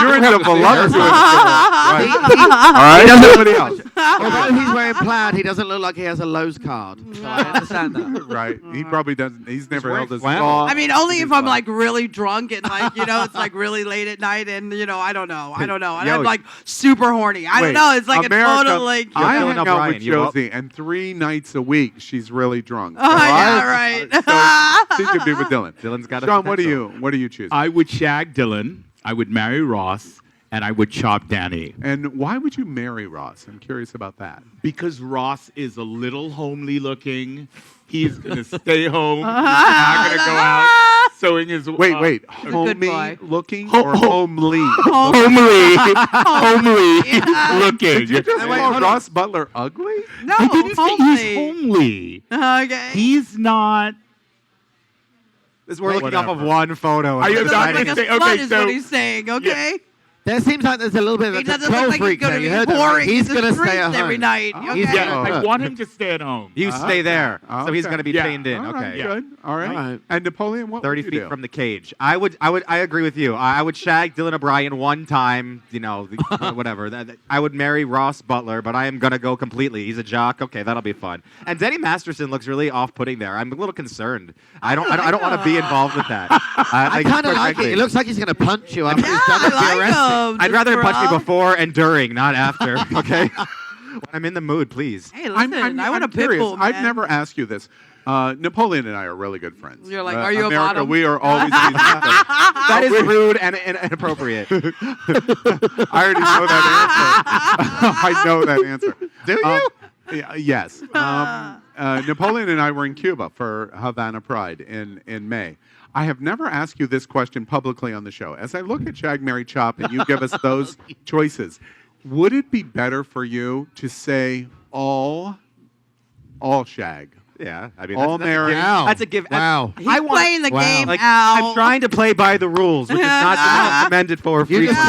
You're into voluptuous. Right. He- All right. Somebody else. Although he's wearing plaid, he doesn't look like he has a Lowe's card. So I understand that. Right. He probably doesn't. He's never wearing held his flannel. saw. I mean, only if I'm like really drunk and like, it's like really late at night and, I don't know. And I'm like super horny. I don't know. It's like America, a total like. I Dylan hang out O'Brien, with you up? Josie, and 3 nights a week she's really drunk. Oh, yeah, right. So she could be with Dylan. Dylan's got a Sean, what do potential. you choose? I would shag Dylan. I would marry Ross. And I would chop Danny. And why would you marry Ross? I'm curious about that. Because Ross is a little homely looking. He's going to stay home. He's not going to go out sewing his... Wait. Homely looking or homely? Homely. Homely looking. Did you just call Ross Butler ugly? No, I didn't say homely. he's homely. Okay. He's not... We're looking off of one photo. Are you He not looks like a saying- slut okay, is so- what he's saying, okay? There seems like there's a little bit of He a doesn't control look like he's freak going there. to You be heard that, pouring right? He's in the going to stay streets at every home. night. Okay. Okay. Yeah, I want him to stay at home. You stay there, so he's Okay. going to be Yeah. chained in. All right, Okay. good. All right. And Napoleon, what 30 would you feet do? from the cage. I agree with you. I would shag Dylan O'Brien one time, whatever. I would marry Ross Butler, but I am going to go completely. He's a jock. Okay, that'll be fun. And Denny Masterson looks really off-putting there. I'm a little concerned. I don't want to be involved with that. I kind of like it. It looks like he's going to punch you after he's done it. I like him. I'd rather him punch me Rough. before and during, not after. Okay? When I'm in the mood, please. Hey, listen, I want a pit curious. bull, man. I've never asked you this. Napoleon and I are really good friends. You're like, are you a America, bottom? we are always That is rude and inappropriate. I already know that answer. I know that answer. Do you? Yes. Napoleon and I were in Cuba for Havana Pride in May. I have never asked you this question publicly on the show. As I look at Shag, Marry, Chop, and you give us those choices, would it be better for you to say all shag? Yeah, I mean, All that's married. That's a give. Wow. He's playing the game like, out. I'm trying to play by the rules, which is not commended for. You just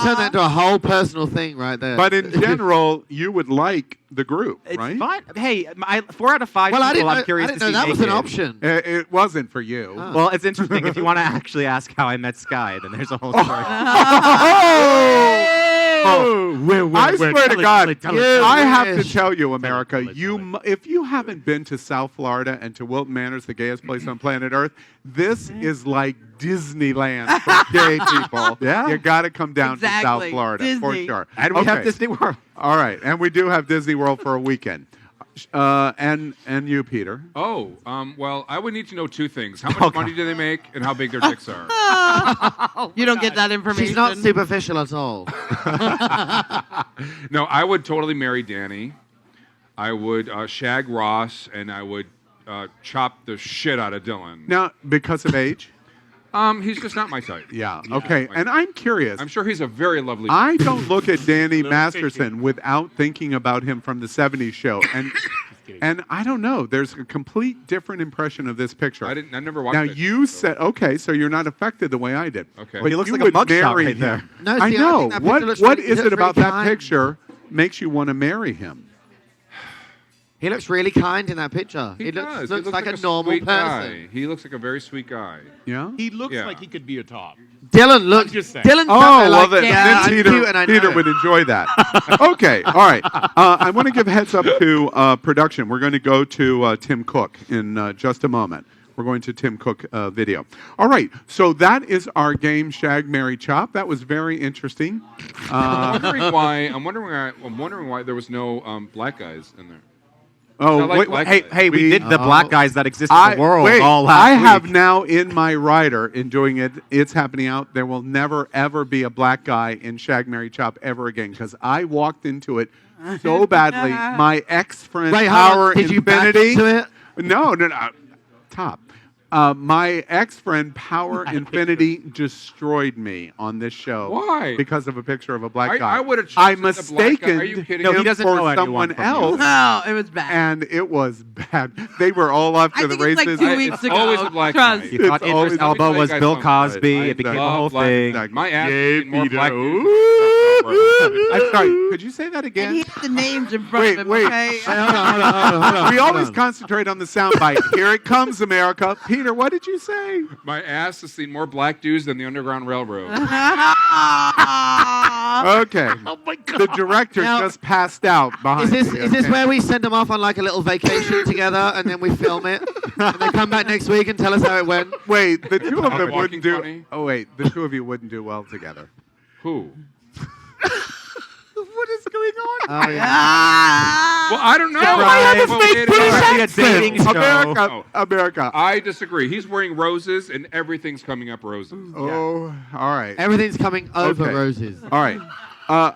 turned that into a whole personal thing right there. But in general, you would like the group, It's right? fine. Hey, 4 out of 5 well, I people didn't, I'm curious I didn't to know see that was an naked. option. It wasn't for you. Well, it's interesting. If you want to actually ask how I met Sky, then there's a whole story. I swear to God, tell it. I have to tell you, America, if you haven't been to South Florida and to Wilton Manors, the gayest place on planet Earth, this is like Disneyland for gay people. Yeah. You got to come down to South Exactly. Florida for Disney. sure. And we have Okay. Disney World. All right, and we do have Disney World for a weekend. And you, Peter. Oh, well, I would need to know 2 things. How much money do they make and how big their dicks are? You don't get that information. She's not superficial at all. No, I would totally marry Danny. I would shag Ross, and I would chop the shit out of Dylan. Now, because of age? He's just not my type. Yeah, okay. And I'm curious. I'm sure he's a very lovely. I don't look at Danny Masterson without thinking about him from the 70s show. And I don't know. There's a complete different impression of this picture. I never watched Now, it. you said, okay, so you're not affected the way I did. Okay. But He looks you like a would mugshot marry right him. there. No, I see, I know. think that picture looks What really- is he it looks about really that kind. picture makes you want to marry him? He looks really kind in that picture. He looks, does. looks He like a a normal sweet person. guy. He looks like a very sweet guy. Yeah? He looks Yeah. like he could be a top. Dylan looks. just saying. Dylan's Oh, somewhere well, like, then, yeah, I'm Peter, cute and I know Peter it. would enjoy that. Okay, all right. I want to give heads up to production. We're going to go to Tim Cook in just a moment. We're going to Tim Cook video. All right, so that is our game, Shag, Marry, Chop. That was very interesting. I'm wondering why there was no black guys in there. Oh, I like black guys. Hey, we did the black guys that exist in the world wait, all last I week. have now in my rider enjoying it. It's happening out. There will never ever be a black guy in Shag, Marry, Chop ever again because I walked into it so badly. My ex-friend Wait, hold on. Power Did you back Infinity. into it? No. Top. My ex-friend Power Infinity destroyed me on this show. Why? Because of a picture of a black guy. I would have I chosen the black guy. Are you mistaken kidding No, me? he him doesn't for know anyone someone from else. No, it was bad. And it was bad. They were all after I the think it's races. like 2 weeks It's ago. always a black Trust. guy. You thought It's always- Idris Elba Let me was tell you Bill guys Cosby. something. It became a Love whole black thing. guys. My ass Yeah, is more Peter. black dudes. I'm sorry. Could you say that And again? he had the names in front of him, Wait. okay? Hold on. We always concentrate on the soundbite. Here it comes, America. Peter, what did you say? My ass has seen more black dudes than the Underground Railroad. Okay. Oh my God! the director Now- just passed out behind Is me. this okay? where we send them off on like a little vacation together and then we film it and they come back next week and tell us how it went? Wait, the two of them Walking wouldn't do. funny? Oh wait, the two of you wouldn't do well together. Who? What is going on? Oh, yeah. Well, I don't know. Right. Well, Make wait, pretty wait, sense. wait. dating show. America, Oh. America. I disagree. He's wearing roses, and everything's coming up roses. Oh, all right. Everything's coming over Okay. roses. All right.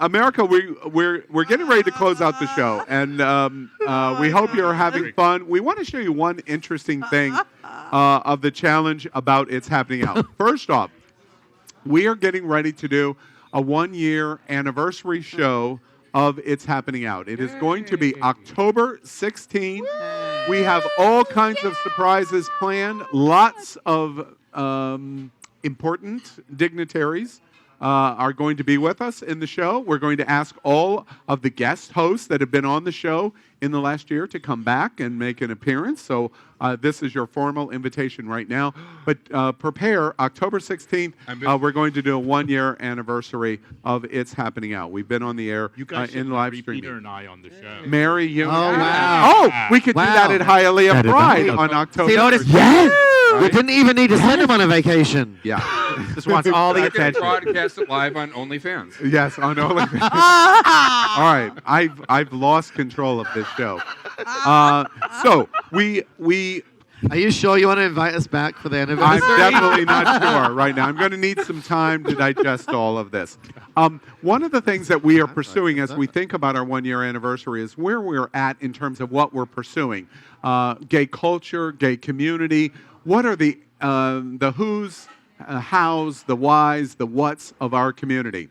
America, we're getting ready to close out the show, and we hope you're having fun. We want to show you one interesting thing of the challenge about It's Happening Out. First off, we are getting ready to do a 1-year anniversary show of It's Happening Out. It is going to be October 16th. We have all kinds of surprises planned. Lots of important dignitaries are going to be with us in the show. We're going to ask all of the guest hosts that have been on the show in the last year to come back and make an appearance. So this is your formal invitation right now. But prepare, October 16th, we're going to do a 1-year anniversary of It's Happening Out. We've been on the air You guys in should live Peter streaming. and I on the show. Marry you. Oh, wow. Oh, we could do that at Hialeah That is Pride amazing. on October. See, notice, 13th. yes! We Right? didn't even need to send him on a vacation. Yeah. Just wants all the I can attention. broadcast it live on OnlyFans. Yes, on OnlyFans. All right, I've lost control of this show. So we Are you sure you want to invite us back for the anniversary? I'm definitely not sure right now. I'm going to need some time to digest all of this. One of the things that we are pursuing as we think about our 1-year anniversary is where we're at in terms of what we're pursuing. Gay culture, gay community. What are the who's, hows, the whys, the whats of our community?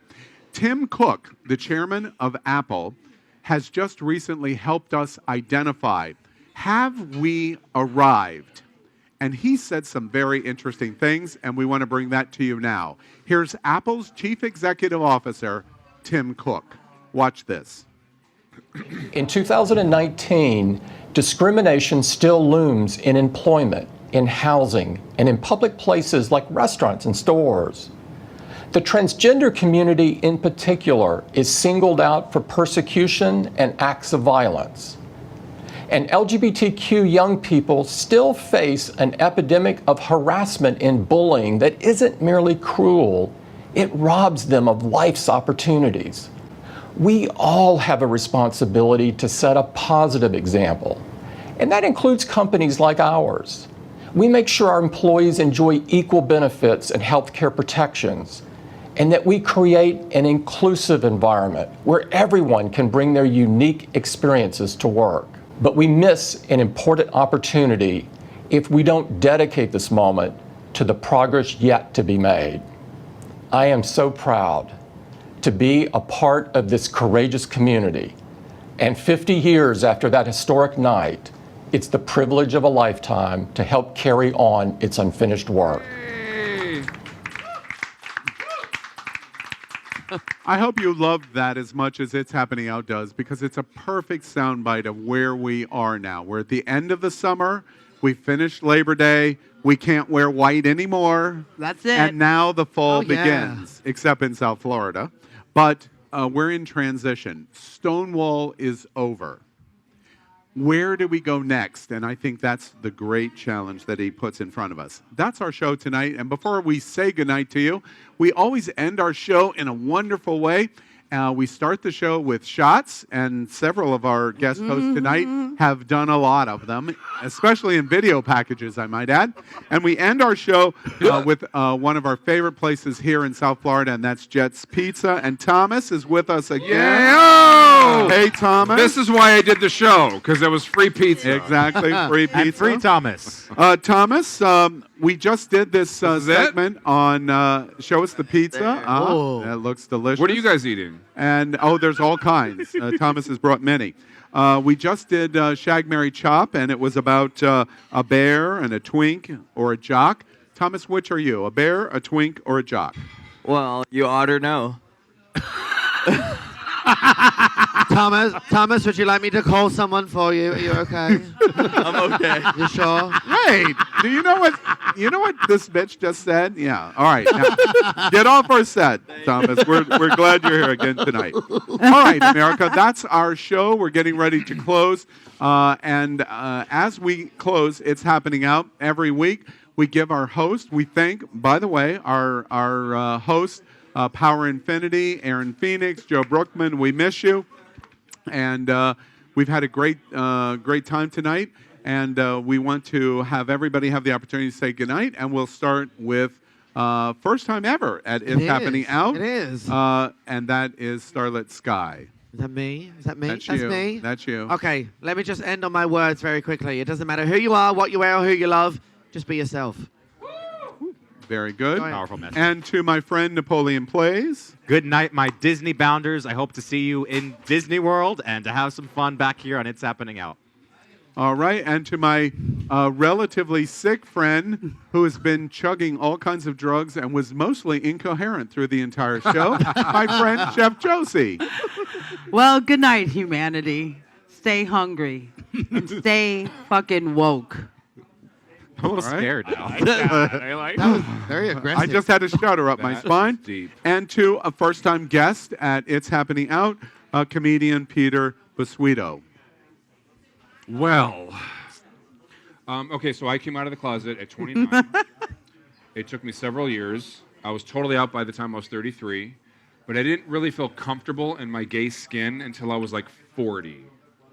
Tim Cook, the chairman of Apple, has just recently helped us identify, have we arrived? And he said some very interesting things, and we want to bring that to you now. Here's Apple's Chief Executive Officer, Tim Cook. Watch this. In 2019, discrimination still looms in employment, in housing, and in public places like restaurants and stores. The transgender community in particular is singled out for persecution and acts of violence. And LGBTQ young people still face an epidemic of harassment and bullying that isn't merely cruel, it robs them of life's opportunities. We all have a responsibility to set a positive example, and that includes companies like ours. We make sure our employees enjoy equal benefits and healthcare protections, and that we create an inclusive environment where everyone can bring their unique experiences to work. But we miss an important opportunity if we don't dedicate this moment to the progress yet to be made. I am so proud to be a part of this courageous community. And 50 years after that historic night, it's the privilege of a lifetime to help carry on its unfinished work. I hope you loved that as much as It's Happening Out does, because it's a perfect soundbite of where we are now. We're at the end of the summer. We finished Labor Day. We can't wear white anymore. That's it. And now the fall Oh, yeah. begins, except in South Florida. But we're in transition. Stonewall is over. Where do we go next? And I think that's the great challenge that he puts in front of us. That's our show tonight. And before we say goodnight to you, we always end our show in a wonderful way. We start the show with shots, and several of our guest hosts tonight have done a lot of them, especially in video packages, I might add. And we end our show with one of our favorite places here in South Florida, and that's Jet's Pizza. And Thomas is with us again. Yeah! Hey, Thomas. This is why I did the show, because there was free pizza. Exactly, free pizza. And free Thomas. Thomas, we just did this segment on Show Us the Pizza. It looks delicious. What are you guys eating? And, there's all kinds. Thomas has brought many. We just did Shag, Marry, Chop, and it was about a bear and a twink or a jock. Thomas, which are you, a bear, a twink, or a jock? Well, you ought to know. Thomas, would you like me to call someone for you? Are you okay? I'm okay. You sure? Wait, do you know what this bitch just said? Yeah. All right. Now, get off our set, Thomas. We're glad you're here again tonight. All right, America, that's our show. We're getting ready to close. And as we close, it's happening out every week. We give our host, we thank, by the way, our host, Power Infinity, Aaron Phoenix, Joe Brookman. We miss you. And we've had a great time tonight. And we want to have everybody have the opportunity to say goodnight. And we'll start with first time ever at It's Happening Out. It is. And that is Starlit Sky. Is that me? Is that me? That's That's you. me. That's you. Okay, let me just end on my words very quickly. It doesn't matter who you are, what you wear, or who you love. Just be yourself. Very good. Powerful message. And to my friend Napoleon Plays. Good night, my Disney bounders. I hope to see you in Disney World and to have some fun back here on It's Happening Out. All right. And to my relatively sick friend who has been chugging all kinds of drugs and was mostly incoherent through the entire show, my friend Chef Josie. Well, good night, humanity. Stay hungry and stay fucking woke. I'm a little All right. scared now. That was very aggressive. I just had a shudder up my That spine. was deep. And to a first-time guest at It's Happening Out, comedian Peter Basuito. Well, okay, so I came out of the closet at 29. It took me several years. I was totally out by the time I was 33, but I didn't really feel comfortable in my gay skin until I was like 40,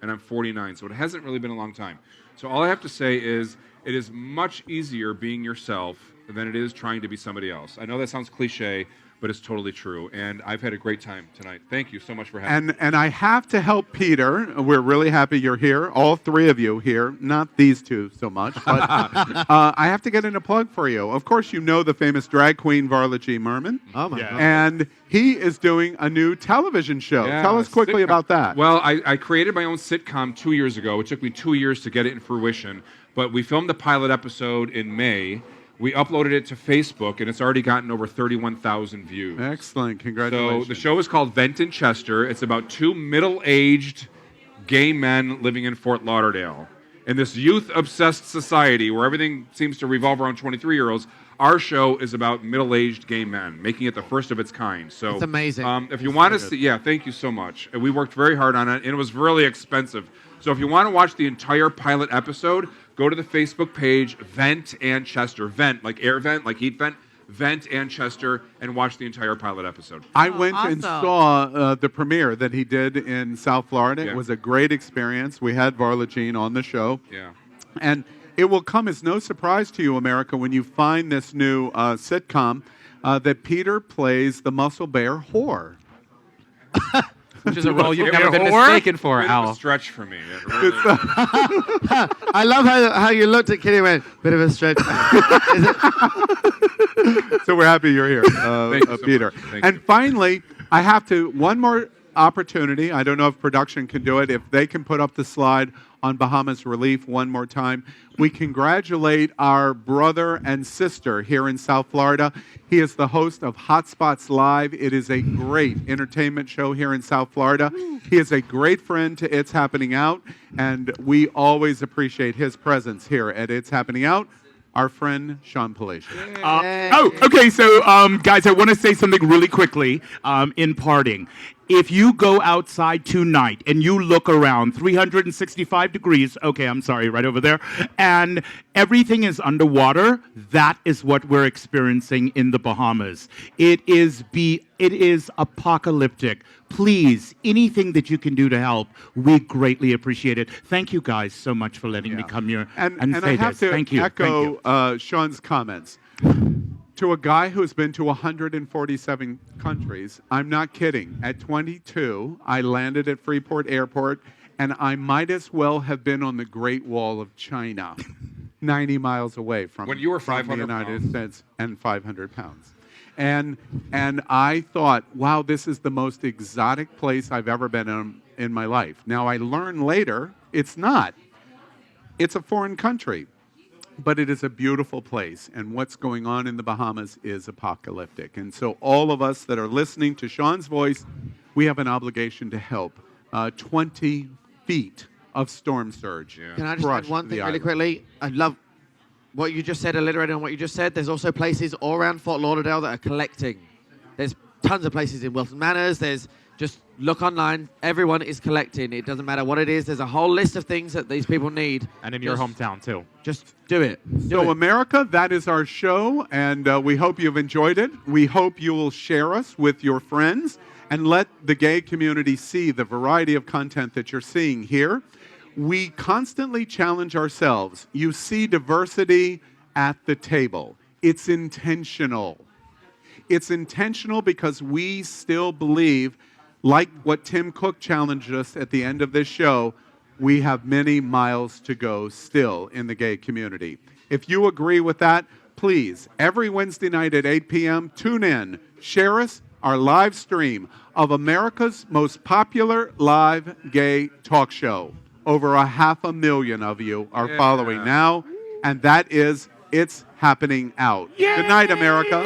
and I'm 49, so it hasn't really been a long time. So all I have to say is it is much easier being yourself than it is trying to be somebody else. I know that sounds cliche, but it's totally true, and I've had a great time tonight. Thank you so much for having me. And I have to help Peter. We're really happy you're here, all three of you here, not these two so much. But I have to get in a plug for you. Of course, you know the famous drag queen Varla G. Merman. Oh, my God. And he is doing a new television show. Yeah, Tell us quickly sitcom. about that. Well, I created my own sitcom 2 years ago. It took me 2 years to get it in fruition, but we filmed the pilot episode in May. We uploaded it to Facebook, and it's already gotten over 31,000 views. Excellent. Congratulations. So the show is called Vent in Chester. It's about two middle-aged gay men living in Fort Lauderdale. In this youth-obsessed society where everything seems to revolve around 23-year-olds, our show is about middle-aged gay men, making it the first of its kind. So It's amazing. If you want to see, yeah, thank you so much. We worked very hard on it, and it was really expensive. So if you want to watch the entire pilot episode, go to the Facebook page, Vent and Chester. Vent, like air vent, like heat vent. Vent and Chester, and watch the entire pilot episode. I went and awesome. saw the premiere that he did in South Florida. Yeah. It was a great experience. We had Varla Jean on the show. Yeah. And it will come as no surprise to you, America, when you find this new sitcom that Peter plays the Muscle Bear whore. Which is a role you've It never was been a mistaken for, bit of a Al. stretch for me. It really- I love how you looked at Kitty and went, bit of a stretch. Is it? So we're happy you're here, Thank you so Peter. much. Thank And you. finally, I have to, one more opportunity. I don't know if production can do it. If they can put up the slide on Bahamas Relief one more time. We congratulate our brother and sister here in South Florida. He is the host of Hotspots Live. It is a great entertainment show here in South Florida. He is a great friend to It's Happening Out, and we always appreciate his presence here at It's Happening Out. Our friend Sean Palacios. Okay. So, guys, I want to say something really quickly in parting. If you go outside tonight and you look around, 365 degrees, okay, I'm sorry, right over there, and everything is underwater, that is what we're experiencing in the Bahamas. It is apocalyptic. Please, anything that you can do to help, we greatly appreciate it. Thank you guys so much for letting me come here and I say have this. to Thank you. Thank you. echo Sean's comments. To a guy who's been to 147 countries, I'm not kidding. At 22, I landed at Freeport Airport, and I might as well have been on the Great Wall of China, 90 miles away from, When you were from the 500 United pounds. States, and 500 pounds. And I thought, wow, this is the most exotic place I've ever been in my life. Now, I learned later, it's not. It's a foreign country. But it is a beautiful place, and what's going on in the Bahamas is apocalyptic. And so all of us that are listening to Sean's voice, we have an obligation to help 20 feet of storm surge. Can I just add crushed one the thing really island. quickly? I love what you just said, alliterating on what you just said. There's also places all around Fort Lauderdale that are collecting. There's tons of places in Wilson Manors. There's just look online. Everyone is collecting. It doesn't matter what it is. There's a whole list of things that these people need. And in your Just- hometown, too. Just do it. Do So, it. America, that is our show, and we hope you've enjoyed it. We hope you will share us with your friends and let the gay community see the variety of content that you're seeing here. We constantly challenge ourselves. You see diversity at the table. It's intentional. It's intentional because we still believe, like what Tim Cook challenged us at the end of this show, we have many miles to go still in the gay community. If you agree with that, please, every Wednesday night at 8 p.m., tune in, share us, our live stream of America's most popular live gay talk show. Over 500,000 of you are following now, and that is It's Happening Out. Good night, America.